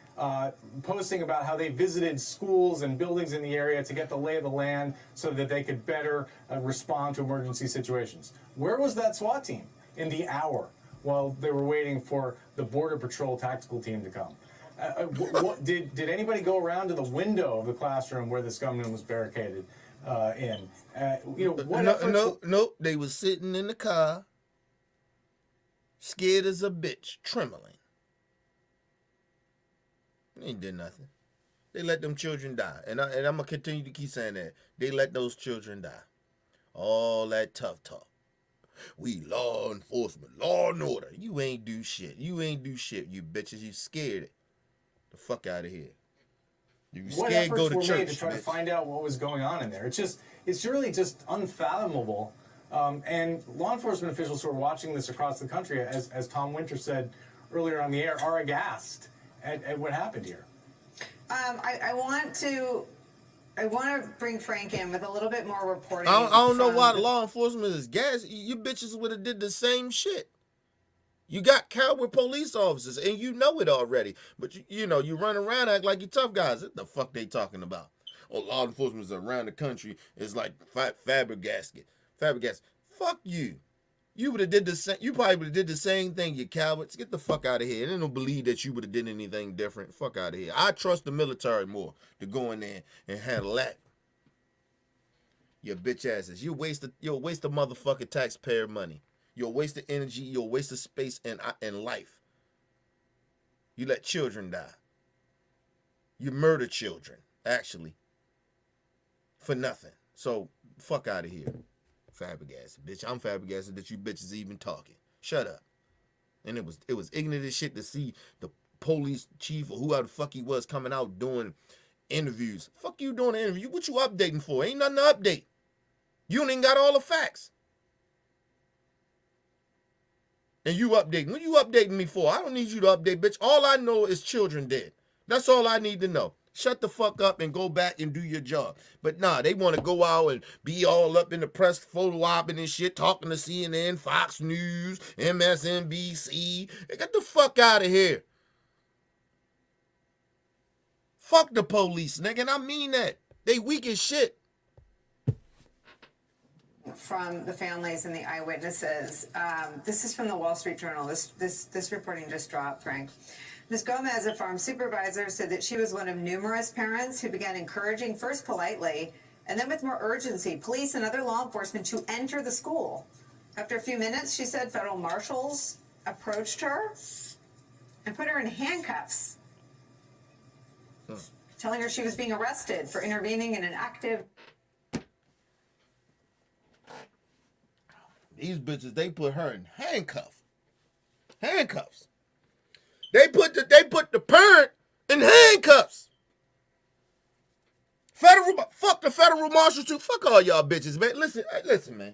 posting about how they visited schools and buildings in the area to get the lay of the land so that they could better respond to emergency situations. Where was that SWAT team in the hour while they were waiting for the Border Patrol tactical team to come? Did anybody go around to the window of the classroom where this gunman was barricaded in? No, they was sitting in the car, scared as a bitch, trembling. They ain't did nothing. They let them children die. And I'm going to continue to keep saying that. They let those children die. All that tough talk. We law enforcement, law and order. You ain't do shit. You ain't do shit, you bitches. You scared it. The fuck out of here. You scared, go to church. What efforts were made to try bitch. to find out what was going on in there? It's really just unfathomable. And law enforcement officials who are watching this across the country, as Tom Winter said earlier on the air, are aghast at what happened here. I want to bring Frank in with a little bit more reporting. I don't know why the law enforcement is gas. You bitches would have did the same shit. You got coward police officers, and you know it already. But you run around act like you tough guys. What the fuck they talking about? Oh, law enforcement is around the country is like Fabergasket. Fuck you. You would have did the same. You probably would have did the same thing, you cowards. Get the fuck out of here. They don't believe that you would have did anything different. Fuck out of here. I trust the military more to go in there and handle that. You bitch asses. You'll waste the motherfucking taxpayer money. You'll waste the energy. You'll waste the space and life. You let children die. You murder children, actually, for nothing. So fuck out of here. Flabbergasted, bitch. I'm flabbergasted that you bitches even talking. Shut up. And it was ignorant as shit to see the police chief or whoever the fuck he was coming out doing interviews. Fuck you doing an interview. What you updating for? Ain't nothing to update. You ain't got all the facts. And you updating. What you updating me for? I don't need you to update, bitch. All I know is children dead. That's all I need to know. Shut the fuck up and go back and do your job. But nah, they want to go out and be all up in the press, photo opping and shit, talking to CNN, Fox News, MSNBC. Get the fuck out of here. Fuck the police, nigga, and I mean that. They weak as shit. From the families and the eyewitnesses. This is from the Wall Street Journal. This reporting just dropped, Frank. Ms. Gomez, a farm supervisor, said that she was one of numerous parents who began encouraging, first politely, and then with more urgency, police and other law enforcement to enter the school. After a few minutes, she said federal marshals approached her and put her in handcuffs, telling her she was being arrested for intervening in an active... These bitches, they put her in handcuffs. Handcuffs. They put the parent in handcuffs. Fuck the federal marshals too. Fuck all y'all bitches, man. Listen, man.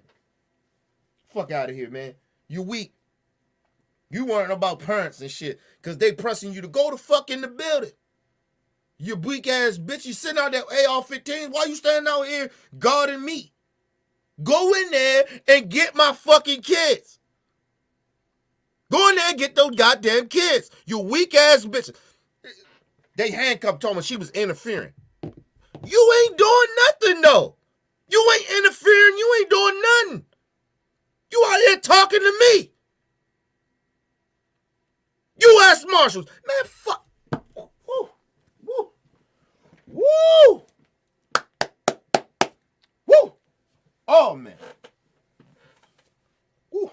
Fuck out of here, man. You weak. You worrying about parents and shit, cause they pressing you to go the fuck in the building. You weak ass bitch. You sitting out there AR-15. Why you standing out here guarding me? Go in there and get my fucking kids. Go in there and get those goddamn kids. You weak ass bitches. They handcuffed Toma. She was interfering. You ain't doing nothing though. You ain't interfering. You ain't doing nothing. You out here talking to me. U.S. Marshals. Man, fuck. Woo. Woo. Woo. Woo. Oh, man. Woo.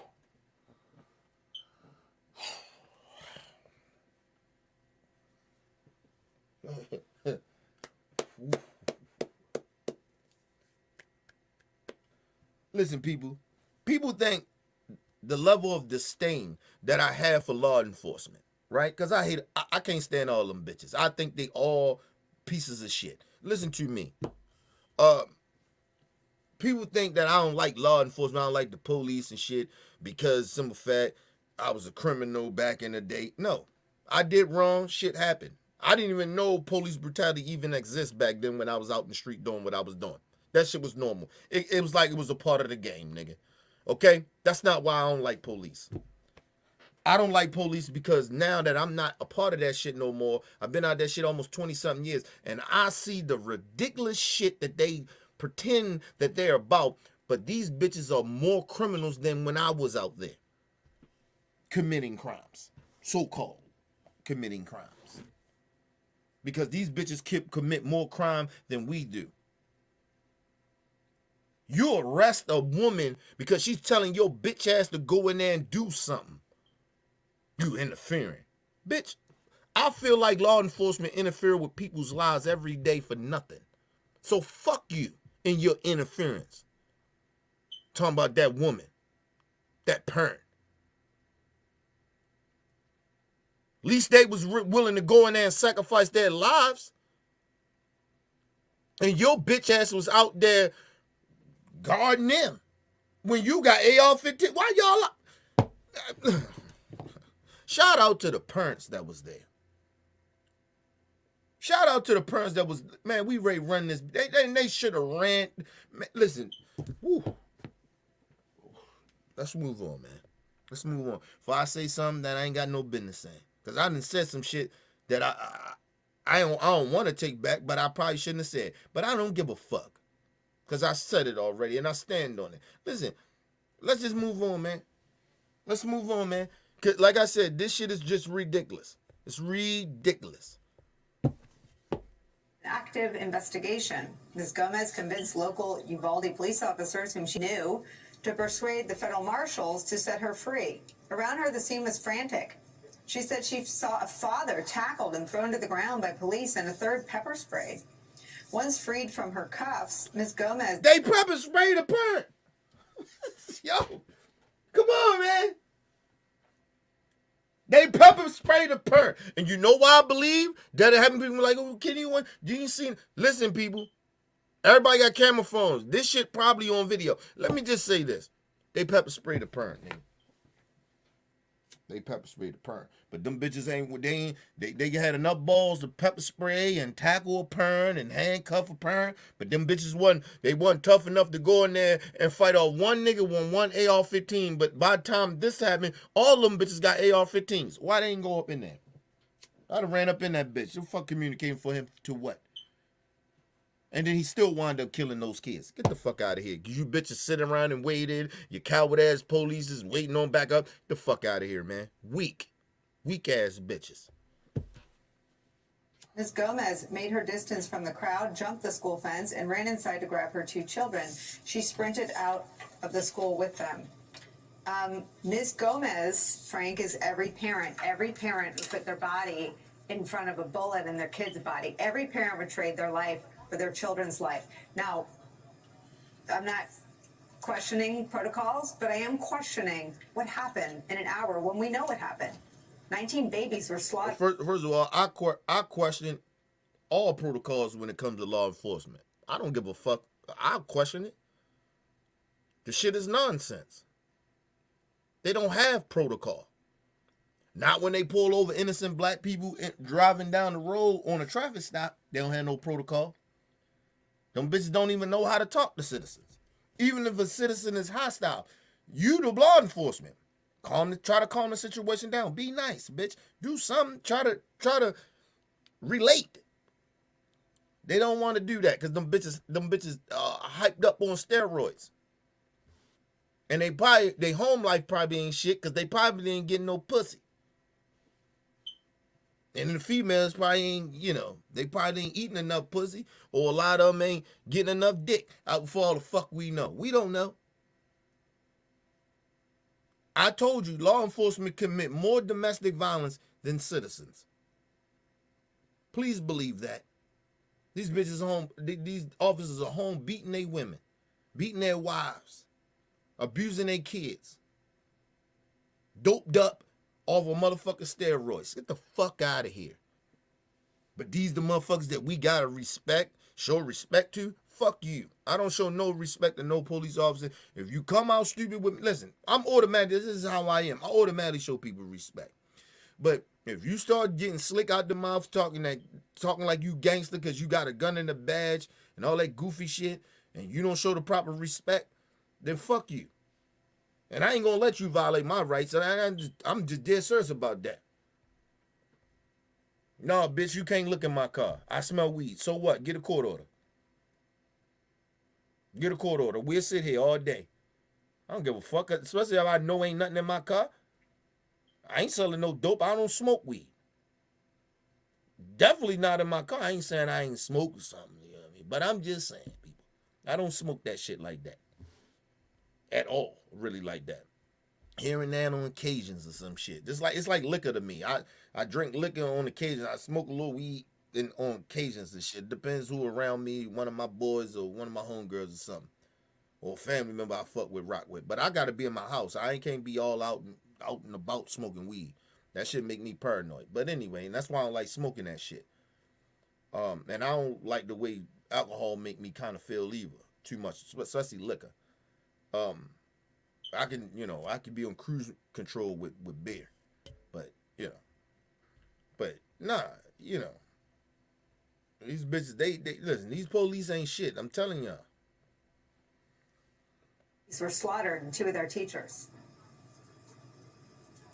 Listen, people. People think the level of disdain that I have for law enforcement, right? Because I can't stand all them bitches. I think they all pieces of shit. Listen to me. People think that I don't like law enforcement, I don't like the police and shit because simple fact, I was a criminal back in the day. No, I did wrong, shit happened. I didn't even know police brutality even exists back then when I was out in the street doing what I was doing. That shit was normal. It was like it was a part of the game, nigga. Okay? That's not why I don't like police. I don't like police because now that I'm not a part of that shit no more, I've been out that shit almost 20-something years, and I see the ridiculous shit that they pretend that they're about, but these bitches are more criminals than when I was out there committing crimes. So-called committing crimes. Because these bitches commit more crime than we do. You arrest a woman because she's telling your bitch ass to go in there and do something. You interfering. Bitch, I feel like law enforcement interfere with people's lives every day for nothing. So fuck you and your interference. Talking about that woman, that parent. At least they was willing to go in there and sacrifice their lives. And your bitch ass was out there guarding them. When you got AR-15, why y'all... Shout out to the parents that was there. Shout out to the parents that was... Man, we ready to run this... They should have ran... Man, listen. Woo. Let's move on, man. Let's move on. Before I say something that I ain't got no business saying. Because I done said some shit that I don't want to take back, but I probably shouldn't have said. But I don't give a fuck. Because I said it already, and I stand on it. Listen, let's just move on, man. Let's move on, man. Because like I said, this shit is just ridiculous. It's ridiculous. Active investigation. Ms. Gomez convinced local Uvalde police officers whom she knew to persuade the federal marshals to set her free. Around her, the scene was frantic. She said she saw a father tackled and thrown to the ground by police and a third pepper sprayed. Once freed from her cuffs, Ms. Gomez... They pepper sprayed a parent. Yo, come on, man. They pepper sprayed a parent. And you know why I believe that it happened? People like, oh, can you... Do you see... Listen, people. Everybody got camera phones. This shit probably on video. Let me just say this. They pepper sprayed a parent, nigga. They pepper sprayed the parent. But them bitches they had enough balls to pepper spray and tackle a parent and handcuff a parent. But them bitches wasn't tough enough to go in there and fight off one nigga with one AR-15. But by the time this happened, all of them bitches got AR-15s. Why they ain't go up in there? I'd have ran up in that bitch. The fuck communicating for him to what? And then he still wound up killing those kids. Get the fuck out of here. You bitches sitting around and waited. Your coward ass police is waiting on back up. The fuck out of here, man. Weak. Weak ass bitches. Ms. Gomez made her distance from the crowd, jumped the school fence, and ran inside to grab her two children. She sprinted out of the school with them. Ms. Gomez, Frank, is every parent who put their body in front of a bullet in their kid's body. Every parent would trade their life for their children's life. Now, I'm not questioning protocols, but I am questioning what happened in an hour when we know what happened. 19 babies were slaughtered. First of all, I question all protocols when it comes to law enforcement. I don't give a fuck. I'll question it. The shit is nonsense. They don't have protocol. Not when they pull over innocent black people driving down the road on a traffic stop. They don't have no protocol. Them bitches don't even know how to talk to citizens. Even if a citizen is hostile, you the law enforcement, try to calm the situation down. Be nice, bitch. Do something. Try to relate. They don't want to do that because them bitches hyped up on steroids. And they home life probably ain't shit because they probably ain't getting no pussy. And the females probably ain't, they probably ain't eating enough pussy, or a lot of them ain't getting enough dick out for all the fuck we know. We don't know. I told you, law enforcement commit more domestic violence than citizens. Please believe that. These bitches home, these officers are home beating their women, beating their wives, abusing their kids, doped up off of motherfucking steroids. Get the fuck out of here. But these the motherfuckers that we gotta show respect to. Fuck you. I don't show no respect to no police officer. If you come out stupid with me, listen, I'm automatic. This is how I am. I automatically show people respect. But if you start getting slick out the mouth, talking like you gangster because you got a gun and a badge and all that goofy shit, and you don't show the proper respect, then fuck you. And I ain't gonna let you violate my rights. I'm just dead serious about that. No, bitch, you can't look in my car. I smell weed. So what? Get a court order. Get a court order. We'll sit here all day. I don't give a fuck. Especially if I know ain't nothing in my car. I ain't selling no dope. I don't smoke weed. Definitely not in my car. I ain't saying I ain't smoking something. You know what I mean? But I'm just saying, people. I don't smoke that shit like that. At all. Really like that. Here and there on occasions or some shit. It's like liquor to me. I drink liquor on occasion. I smoke a little weed on occasions and shit. Depends who around me, one of my boys or one of my homegirls or something. Or a family member I fuck with, rock with. But I gotta be in my house. I can't be all out and about smoking weed. That shit make me paranoid. But anyway, and that's why I don't like smoking that shit. And I don't like the way alcohol make me kind of feel either. Too much, especially liquor. I can be on cruise control with beer. But nah, these bitches, they listen, these police ain't shit. I'm telling y'all. These were slaughtered and 2 of their teachers.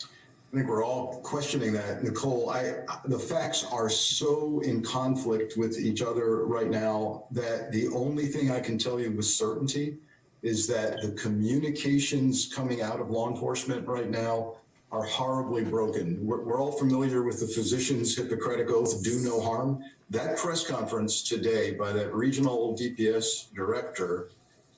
I think we're all questioning that, Nicole. The facts are so in conflict with each other right now that the only thing I can tell you with certainty is that the communications coming out of law enforcement right now are horribly broken. We're all familiar with the physician's Hippocratic oath, do no harm. That press conference today by that regional DPS director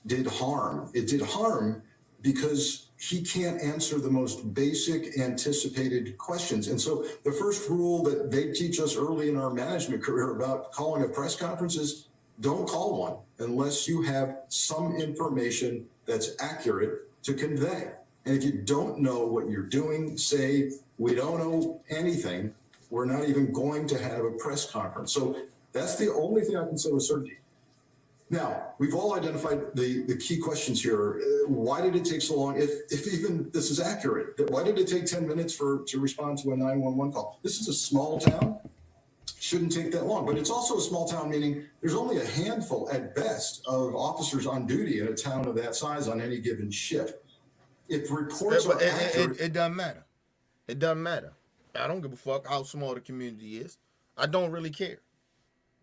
did harm. It did harm because he can't answer the most basic anticipated questions. And so the first rule that they teach us early in our management career about calling a press conference is don't call one unless you have some information that's accurate to convey. And if you don't know what you're doing, say, we don't know anything, we're not even going to have a press conference. So that's the only thing I can say with certainty. Now, we've all identified the key questions here. Why did it take so long? If even this is accurate, why did it take 10 minutes to respond to a 911 call? This is a small town. Shouldn't take that long, but it's also a small town, meaning there's only a handful at best of officers on duty in a town of that size on any given shift. If reports are accurate, it doesn't matter. It doesn't matter. I don't give a fuck how small the community is. I don't really care.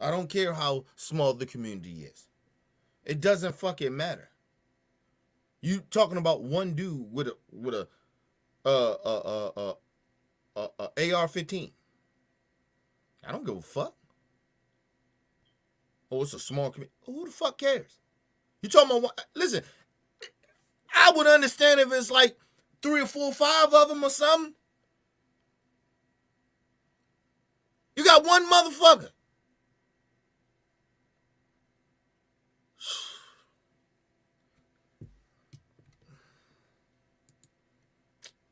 I don't care how small the community is. It doesn't fucking matter. You talking about one dude with a AR-15. I don't give a fuck. Oh, it's a small community. Who the fuck cares? You talking about what? Listen, I would understand if it's like 3 or 4 or 5 of them or something. You got one motherfucker.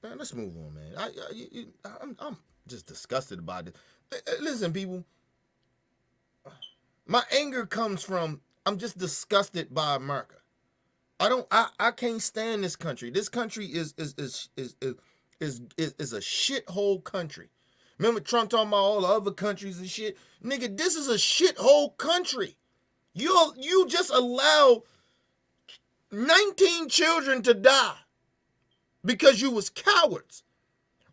Man, let's move on, man. I'm just disgusted about it. Listen, people. My anger comes from I'm just disgusted by America. I can't stand this country. This country is a shithole country. Remember Trump talking about all the other countries and shit? Nigga, this is a shithole country. You just allow 19 children to die because you was cowards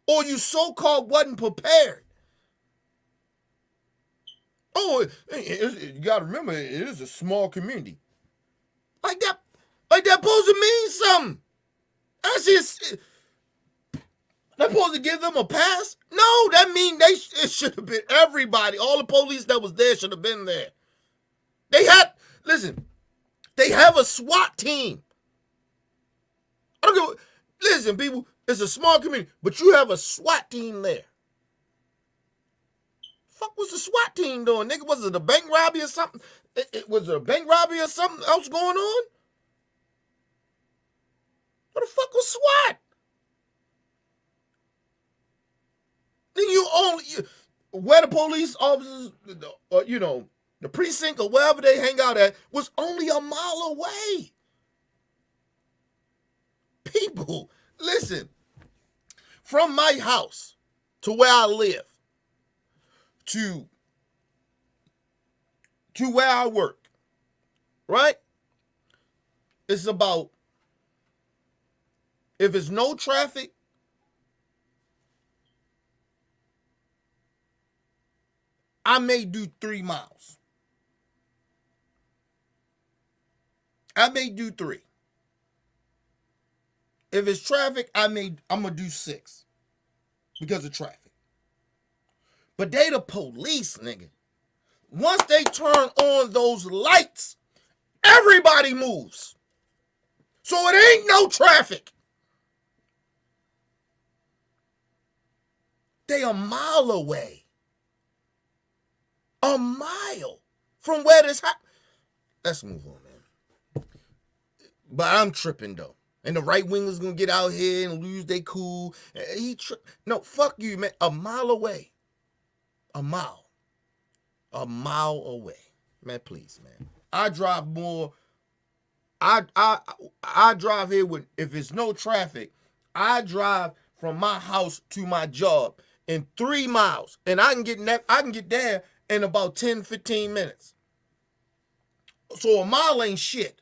or you so-called wasn't prepared. Oh, you gotta remember, it is a small community. Like that supposed to mean something. That's just, that supposed to give them a pass? No, that mean it should have been everybody. All the police that was there should have been there. They have a SWAT team. I don't give listen, people, it's a small community, but you have a SWAT team there. Fuck was the SWAT team doing, nigga? Was it a bank robbery or something? Was it a bank robbery or something else going on? What the fuck was SWAT? Then where the police officers, the precinct or wherever they hang out at was only a mile away. People, listen, from my house to where I live, to where I work, right? It's about, if it's no traffic, I may do 3 miles. I may do 3. If it's traffic, I'm gonna do 6 because of traffic. But they the police, nigga. Once they turn on those lights, everybody moves. So it ain't no traffic. They a mile away. A mile from where this happened. Let's move on, man. But I'm tripping, though. And the right wingers gonna get out here and lose they cool. No, fuck you, man. A mile away. A mile away, man. Please, man. I drive more. I drive here with, if it's no traffic, I drive from my house to my job in 3 miles, and I can get there in about 10-15 minutes. So a mile ain't shit.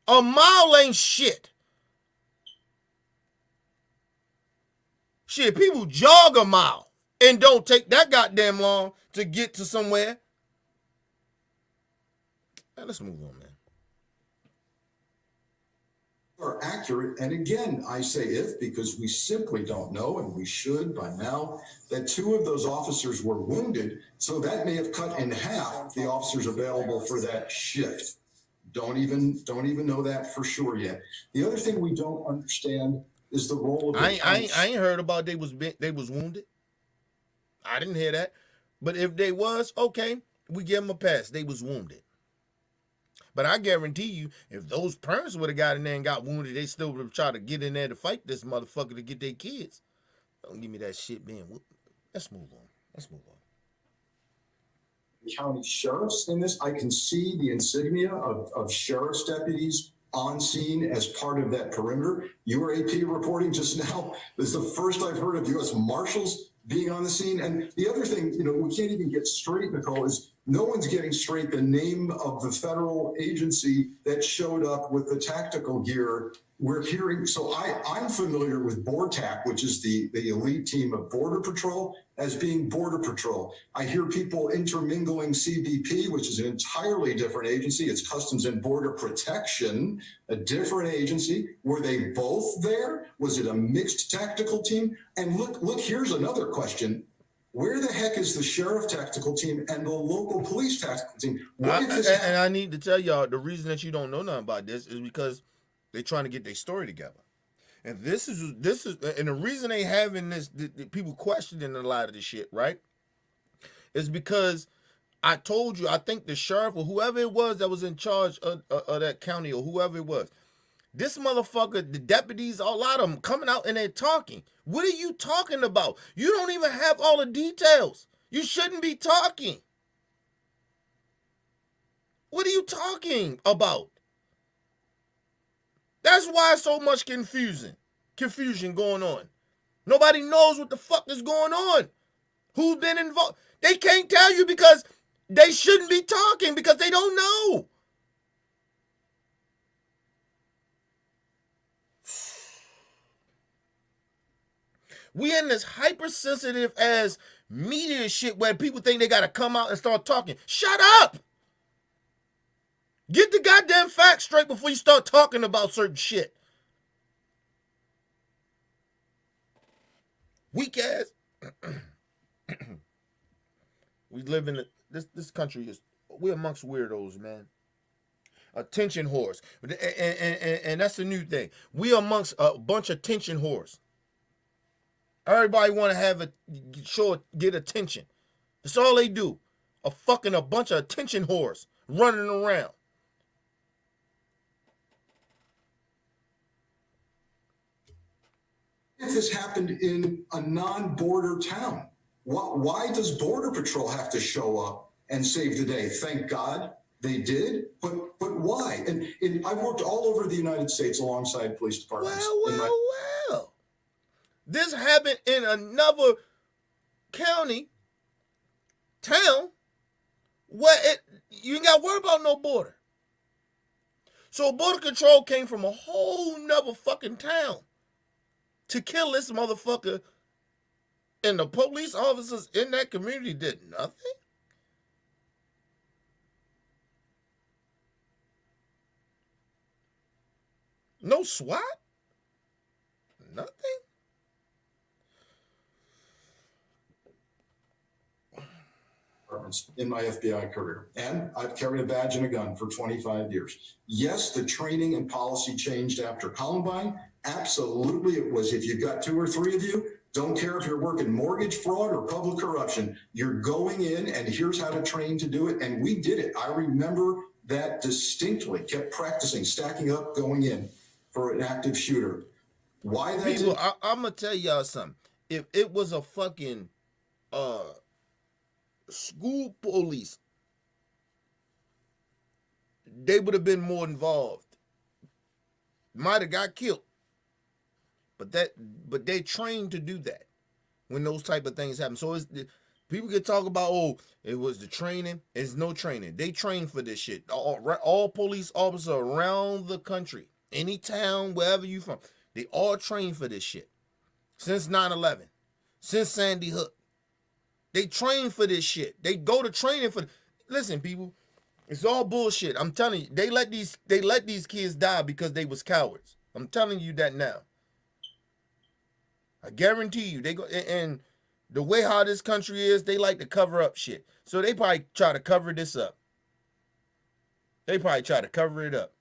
A mile ain't shit. Shit, people jog a mile and don't take that goddamn long to get to somewhere. Man, let's move on, man. Are accurate, and again, I say if because we simply don't know, and we should by now, that 2 of those officers were wounded, so that may have cut in half the officers available for that shift. Don't even know that for sure yet. The other thing we don't understand is the role of the I ain't heard about they was wounded. I didn't hear that. But if they was, okay, we give them a pass. They was wounded. But I guarantee you, if those parents would have got in there and got wounded, they still would have tried to get in there to fight this motherfucker to get their kids. Don't give me that shit being wounded. Let's move on. County sheriffs in this. I can see the insignia of sheriff's deputies on scene as part of that perimeter. Your AP reporting just now is the first I've heard of U.S. Marshals being on the scene. And the other thing, we can't even get straight, Nicole, is no one's getting straight the name of the federal agency that showed up with the tactical gear. We're hearing, so I'm familiar with BORTAC, which is the elite team of Border Patrol, as being Border Patrol. I hear people intermingling CBP, which is an entirely different agency. It's Customs and Border Protection, a different agency. Were they both there? Was it a mixed tactical team? And look, here's another question. Where the heck is the sheriff tactical team and the local police tactical team? And I need to tell y'all, the reason that you don't know nothing about this is because they're trying to get their story together. And this is, and the reason they having this, the people questioning a lot of this shit, right? Is because I told you, I think the sheriff or whoever it was that was in charge of that county or whoever it was, this motherfucker, the deputies, a lot of them coming out and they're talking. What are you talking about? You don't even have all the details. You shouldn't be talking. What are you talking about? That's why so much confusion going on. Nobody knows what the fuck is going on. Who's been involved? They can't tell you because they shouldn't be talking because they don't know. We in this hypersensitive as media shit where people think they gotta come out and start talking. Shut up! Get the goddamn facts straight before you start talking about certain shit. Weak ass. We live in this country is we're amongst weirdos, man. Attention whores, and that's the new thing. We amongst a bunch of attention whores. Everybody want to have get attention. That's all they do. A bunch of attention whores running around. If this happened in a non-border town, why does Border Patrol have to show up and save the day? Thank God they did, but why? And I've worked all over the United States alongside police departments. Well. This happened in another town, where you ain't got to worry about no border. So Border Control came from a whole nother fucking town to kill this motherfucker, and the police officers in that community did nothing? No SWAT? Nothing? In my FBI career, and I've carried a badge and a gun for 25 years. Yes, the training and policy changed after Columbine. Absolutely, it was. If you've got 2 or 3 of you, don't care if you're working mortgage fraud or public corruption, you're going in and here's how to train to do it. And we did it. I remember that distinctly, kept practicing, stacking up, going in for an active shooter. Why that? People, I'm going to tell y'all something. If it was a fucking school police, they would have been more involved. Might have got killed. But they trained to do that when those type of things happen. So people can talk about, oh, it was the training. It's no training. They train for this shit. All police officers around the country, any town, wherever you from, they all train for this shit. Since 9/11, since Sandy Hook, they train for this shit. They go to training for. Listen, people, it's all bullshit. I'm telling you, they let these kids die because they was cowards. I'm telling you that now. I guarantee you, they go, and the way how this country is, they like to cover up shit. So they probably try to cover this up. They probably try to cover it up.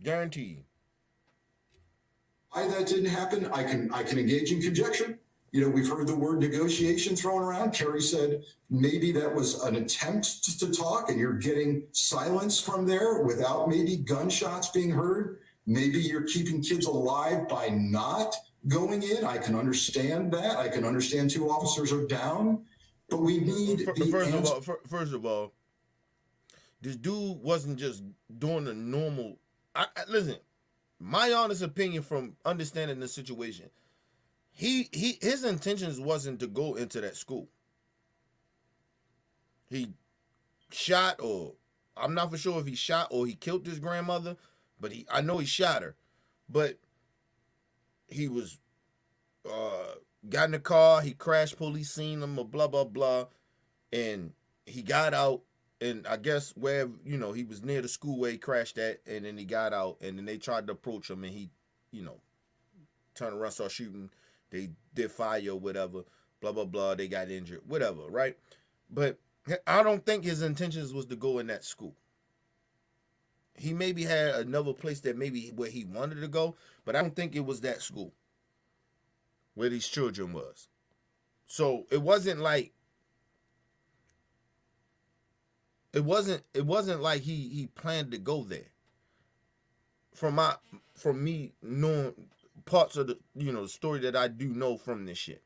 Guarantee you. Why that didn't happen, I can engage in conjecture. You know, we've heard the word negotiation thrown around. Kerry said maybe that was an attempt to talk and you're getting silence from there without maybe gunshots being heard. Maybe you're keeping kids alive by not going in. I can understand that. I can understand 2 officers are down, but we need First of all, this dude wasn't just doing the normal. Listen, my honest opinion from understanding the situation, his intentions wasn't to go into that school. He shot, or I'm not for sure if he shot or he killed his grandmother, but I know he shot her. But he was got in the car, he crashed, police seen him, blah blah blah, and he got out, and I guess where he was near the school where he crashed at, and then he got out, and then they tried to approach him, and he turned around, started shooting. They did fire or whatever, blah blah blah. They got injured, whatever, right? But I don't think his intentions was to go in that school. He maybe had another place that maybe where he wanted to go, but I don't think it was that school where these children was. So it wasn't like he planned to go there. From me knowing parts of the story that I do know from this shit.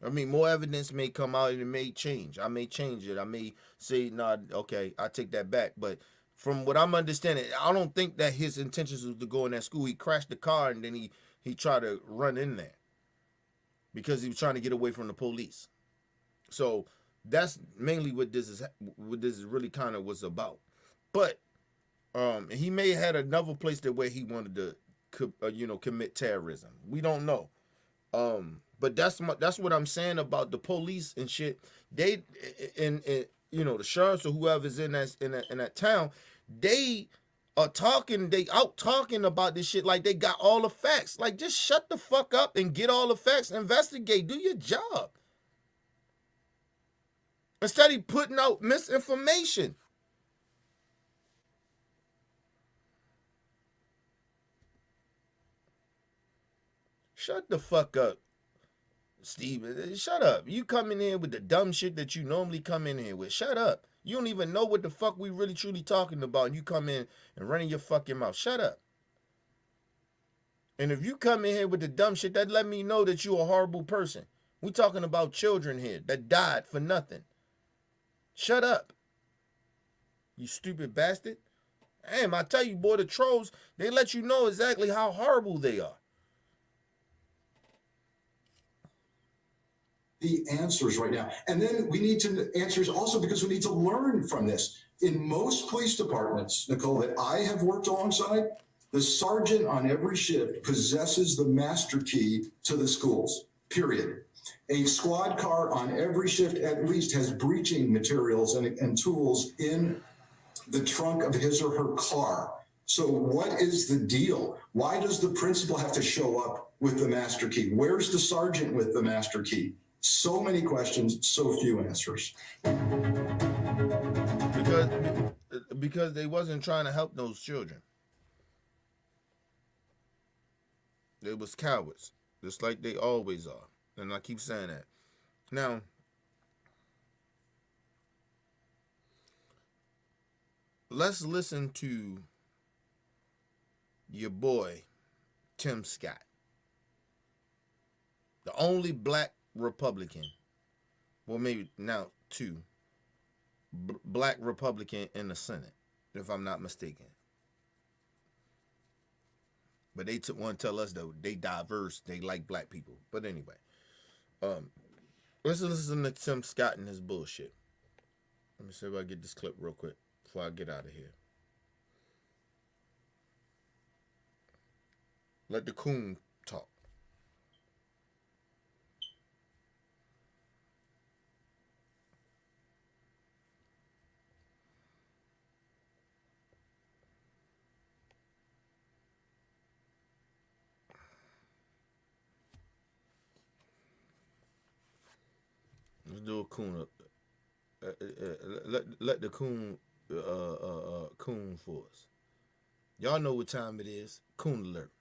I mean, more evidence may come out and it may change. I may change it. I may say, nah, okay, I take that back. But From what I'm understanding, I don't think that his intentions was to go in that school. He crashed the car and then he tried to run in there because he was trying to get away from the police. So that's mainly what this is really kind of was about. But he may have had another place that where he wanted to commit terrorism. We don't know. But that's what I'm saying about the police and shit. They and the sheriffs or whoever's in that town, they are talking. They out talking about this shit like they got all the facts. Like, just shut the fuck up and get all the facts. Investigate. Do your job. Instead of putting out misinformation. Shut the fuck up, Steve. Shut up. You come in here with the dumb shit that you normally come in here with. Shut up. You don't even know what the fuck we really truly talking about. And you come in and running your fucking mouth. Shut up. And if you come in here with the dumb shit, that let me know that you're a horrible person. We talking about children here that died for nothing. Shut up. You stupid bastard. Damn, I tell you, boy, the trolls, they let you know exactly how horrible they are. The answers right now. And then we need to answers also because we need to learn from this. In most police departments, Nicole, that I have worked alongside, the sergeant on every shift possesses the master key to the schools, period. A squad car on every shift at least has breaching materials and tools in the trunk of his or her car. So what is the deal? Why does the principal have to show up with the master key? Where's the sergeant with the master key? So many questions, so few answers. Because they wasn't trying to help those children. They was cowards, just like they always are. And I keep saying that. Now, let's listen to your boy, Tim Scott. The only black Republican, well, maybe now two, black Republican in the Senate, if I'm not mistaken. But they want to tell us, though, they diverse, they like black people. But anyway, let's listen to Tim Scott and his bullshit. Let me see if I get this clip real quick before I get out of here. Let the coon talk. Let's do a coon. Let the coon coon for us. Y'all know what time it is. Coon alert.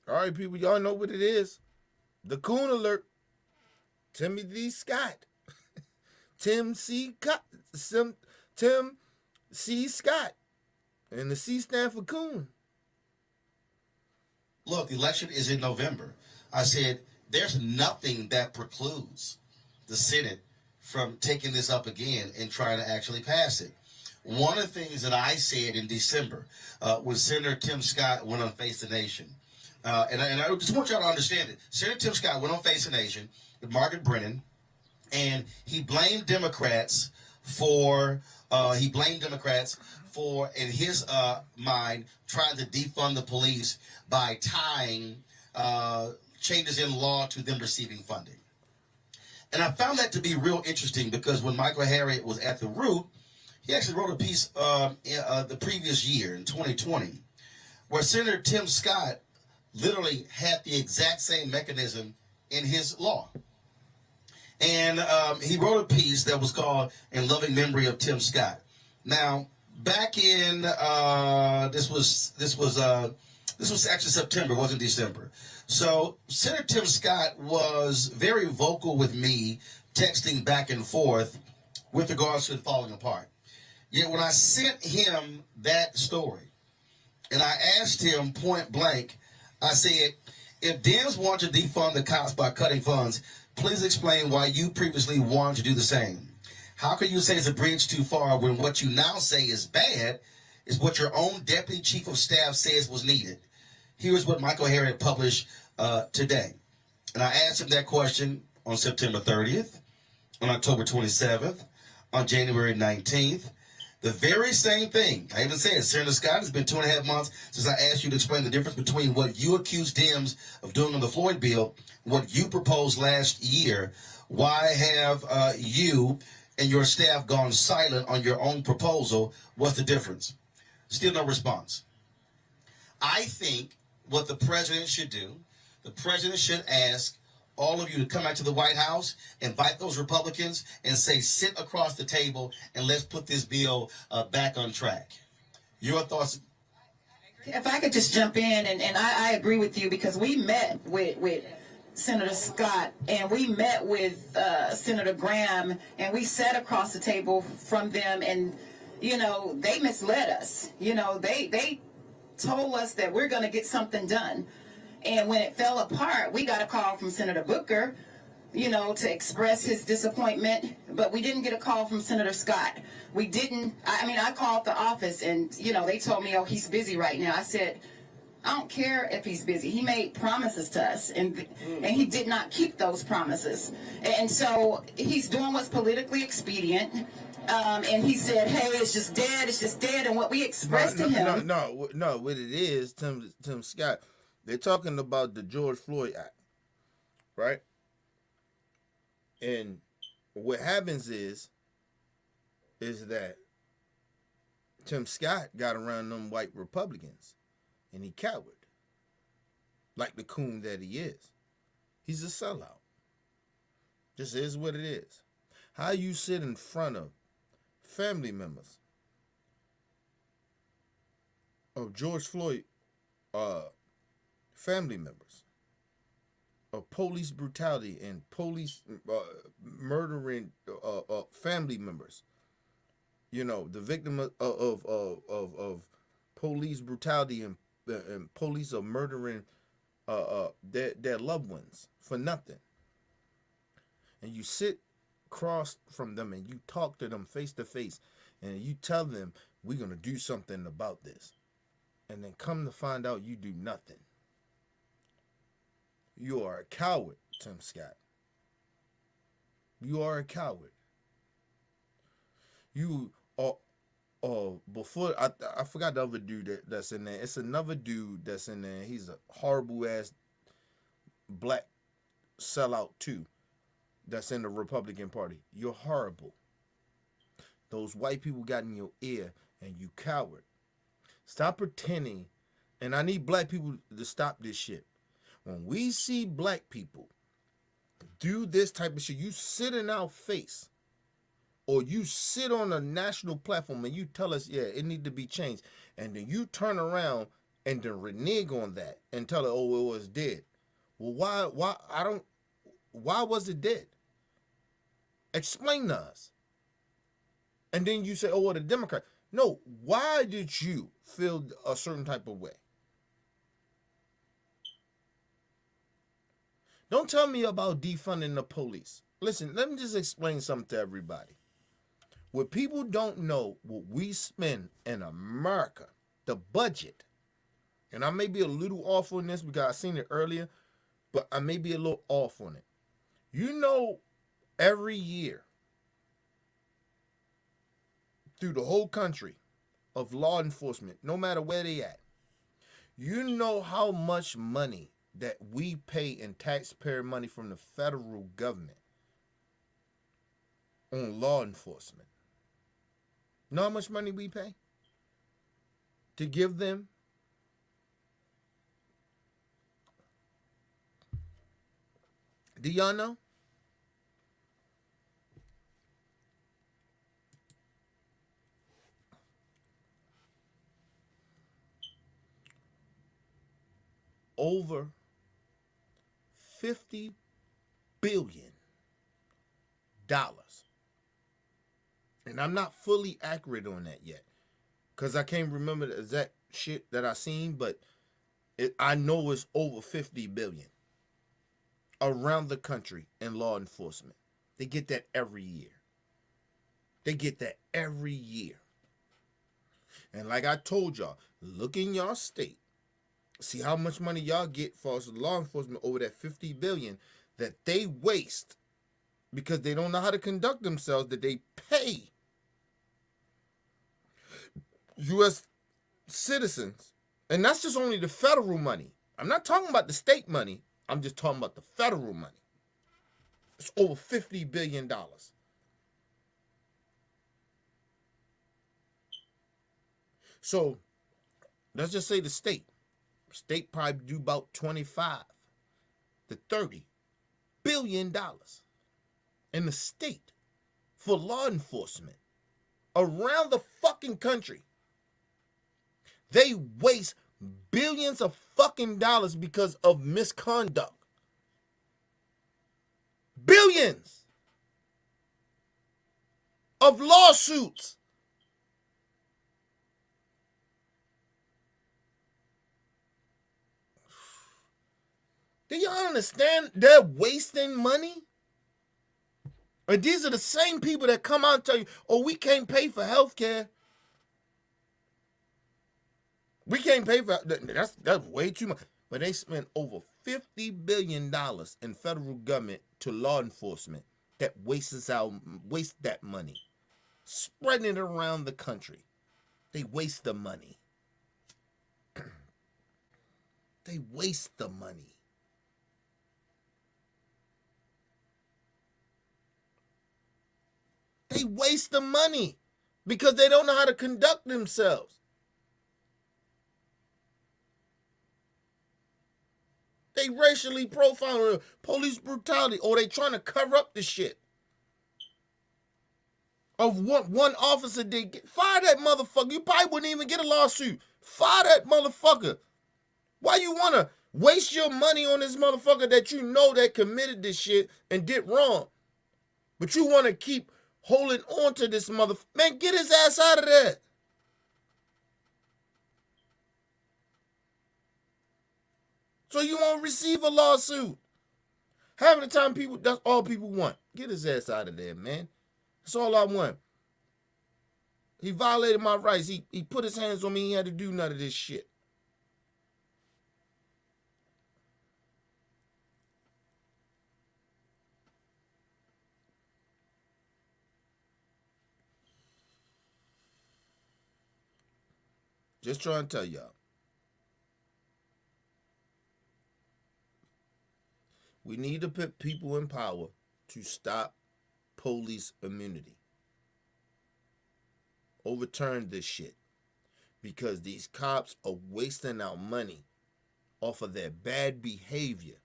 All right, people, y'all know what it is. The coon alert. Timothy Scott. Tim C. Scott. And the C stand for coon. Look, the election is in November. I said, there's nothing that precludes the Senate from taking this up again and trying to actually pass it. One of the things that I said in December when Senator Tim Scott went on Face the Nation, and I just want y'all to understand it. Senator Tim Scott went on Face the Nation with Margaret Brennan, and he blamed Democrats for, in his mind, trying to defund the police by tying changes in law to them receiving funding. And I found that to be real interesting because when Michael Harriot was at the Root, he actually wrote a piece the previous year in 2020 where Senator Tim Scott literally had the exact same mechanism in his law. And he wrote a piece that was called In Loving Memory of Tim Scott. Now, back in this was actually September, it wasn't December. So Senator Tim Scott was very vocal with me, texting back and forth with regards to it falling apart. Yet when I sent him that story, and I asked him point blank, I said, if Dems want to defund the cops by cutting funds, please explain why you previously wanted to do the same. How can you say it's a bridge too far when what you now say is bad is what your own deputy chief of staff says was needed? Here's what Michael Harriet published today. And I asked him that question on September 30th, on October 27th, on January 19th. The very same thing. I even said, Senator Scott, it's been 2.5 months since I asked you to explain the difference between what you accused Dems of doing on the Floyd bill, what you proposed last year. Why have you and your staff gone silent on your own proposal? What's the difference? Still no response. I think what the president should do, the president should ask all of you to come back to the White House, invite those Republicans, and say, sit across the table and let's put this bill back on track. Your thoughts? If I could just jump in, and I agree with you, because we met with Senator Scott, and we met with Senator Graham, and we sat across the table from them, and, you know, they misled us. You know, they told us that we're going to get something done. And when it fell apart, we got a call from Senator Booker, you know, to express his disappointment, but we didn't get a call from Senator Scott. We didn't, I called the office and, you know, they told me, oh, he's busy right now. I said, I don't care if he's busy. He made promises to us, and he did not keep those promises. And so he's doing what's politically expedient. And he said, hey, it's just dead. And what we expressed to him. No, what it is, Tim Scott, they're talking about the George Floyd Act, right? And what happens is that Tim Scott got around them white Republicans, and he cowered, like the coon that he is. He's a sellout. Just is what it is. How you sit in front of family members of George Floyd, family members of police brutality and police murdering family members. You know, the victim of police brutality and police are murdering their loved ones for nothing. And you sit across from them and you talk to them face to face and you tell them, we're going to do something about this. And then come to find out you do nothing. You are a coward, Tim Scott. You are a coward. You are, before, I forgot the other dude that's in there. It's another dude that's in there. He's a horrible ass black sellout too. That's in the Republican Party. You're horrible. Those white people got in your ear and you coward. Stop pretending. And I need black people to stop this shit. When we see black people do this type of shit, you sit in our face or you sit on a national platform and you tell us, yeah, it need to be changed. And then you turn around and then renege on that and tell it, oh, it was dead. Well, why was it dead? Explain to us. And then you say, oh, well, the Democrat. No, why did you feel a certain type of way? Don't tell me about defunding the police. Listen, let me just explain something to everybody. What people don't know, what we spend in America, the budget, and I may be a little off on this because I seen it earlier, but I may be a little off on it. You know, every year, through the whole country of law enforcement, no matter where they at, you know how much money that we pay in taxpayer money from the federal government on law enforcement. Know how much money we pay to give them? Do y'all know? over $50 billion. And I'm not fully accurate on that yet, because I can't remember the exact shit that I seen, but I know it's over 50 billion around the country in law enforcement. They get that every year. They get that every year. And like I told y'all, look in y'all state. See how much money y'all get for law enforcement over that 50 billion that they waste because they don't know how to conduct themselves, that they pay U.S. citizens. And that's just only the federal money. I'm not talking about the state money. I'm just talking about the federal money. It's over $50 billion. So let's just say the state. State probably do about 25 to 30 billion dollars in the state for law enforcement around the fucking country. They waste billions of fucking dollars because of misconduct. Billions of lawsuits. Do y'all understand they're wasting money? And these are the same people that come out and tell you, oh, we can't pay for health care. We can't pay for that's way too much. But they spend over $50 billion in federal government to law enforcement that waste that money. Spreading it around the country. They waste the money. They waste the money. They waste the money because they don't know how to conduct themselves. They racially profiling, police brutality, or they trying to cover up the shit. Of what one officer did. Fire that motherfucker. You probably wouldn't even get a lawsuit. Fire that motherfucker. Why you want to waste your money on this motherfucker that you know that committed this shit and did wrong? But you want to keep holding on to this motherfucker. Man, get his ass out of there. So you won't receive a lawsuit. Half of the time, that's all people want. Get his ass out of there, man. That's all I want. He violated my rights. He put his hands on me. He had to do none of this shit. Just trying to tell y'all. We need to put people in power to stop police immunity. Overturn this shit. Because these cops are wasting our money off of their bad behavior.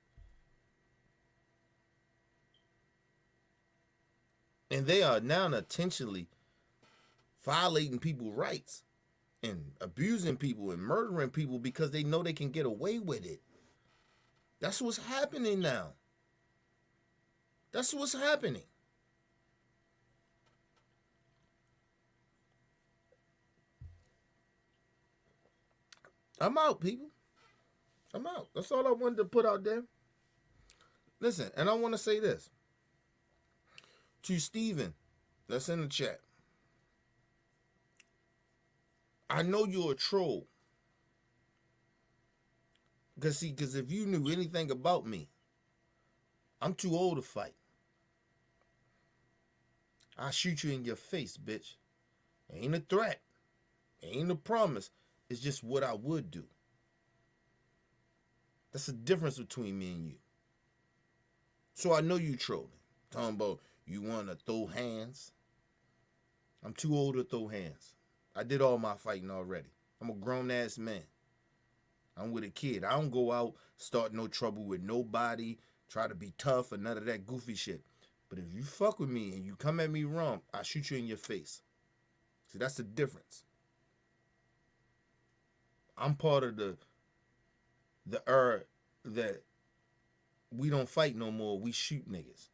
And they are now intentionally violating people's rights and abusing people and murdering people because they know they can get away with it. That's what's happening now. That's what's happening. I'm out, people. I'm out. That's all I wanted to put out there. Listen, and I want to say this to Steven that's in the chat. I know you're a troll. Because if you knew anything about me, I'm too old to fight. I'll shoot you in your face, bitch. Ain't a threat. Ain't a promise. It's just what I would do. That's the difference between me and you. So I know you trolling. Talking about you want to throw hands. I'm too old to throw hands. I did all my fighting already. I'm a grown-ass man. I'm with a kid. I don't go out, start no trouble with nobody, try to be tough or none of that goofy shit. But if you fuck with me and you come at me wrong, I shoot you in your face. See, that's the difference. I'm part of the the era that we don't fight no more, we shoot niggas.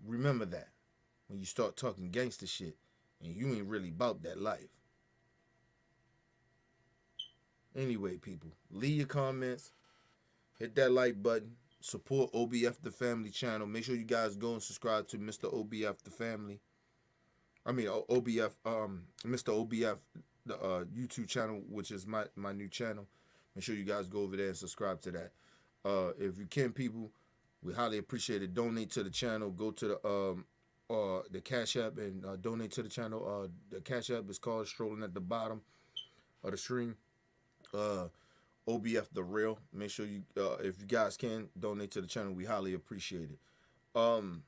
Remember that when you start talking gangster shit and you ain't really about that life. Anyway, people, leave your comments, hit that like button, support OBF the Family channel. Make sure you guys go and subscribe to Mr. OBF the Family. I mean OBF, Mr. OBF, the YouTube channel, which is my new channel. Make sure you guys go over there and subscribe to that. If you can, people, we highly appreciate it. Donate to the channel. Go to the Cash App and donate to the channel. The Cash App is called Strolling at the bottom of the stream. OBF the Real. Make sure you, if you guys can, donate to the channel. We highly appreciate it. And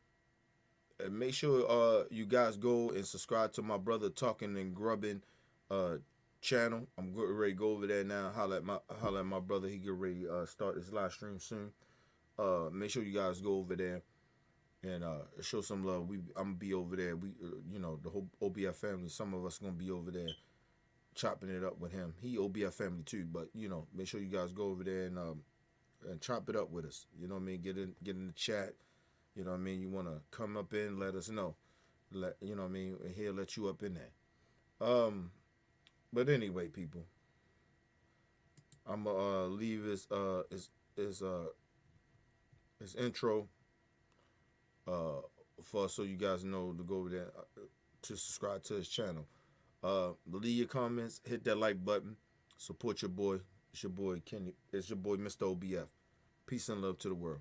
make sure you guys go and subscribe to my brother Talking and Grubbing channel. I'm ready to go over there now. Holla at my brother. He get ready to start his live stream soon. Make sure you guys go over there and show some love. I'm gonna be over there. We the whole OBF family. Some of us gonna be over there chopping it up with him. He OBF family too, but make sure you guys go over there and chop it up with us. You know what I mean? Get in the chat. You know what I mean? You wanna come up in, let us know. You know what I mean? He'll let you up in there. But anyway, people, I'm gonna leave his intro for so you guys know to go over there to subscribe to his channel. Leave your comments, hit that like button, support your boy. It's your boy Kenny. It's your boy Mr. OBF. Peace and love to the world.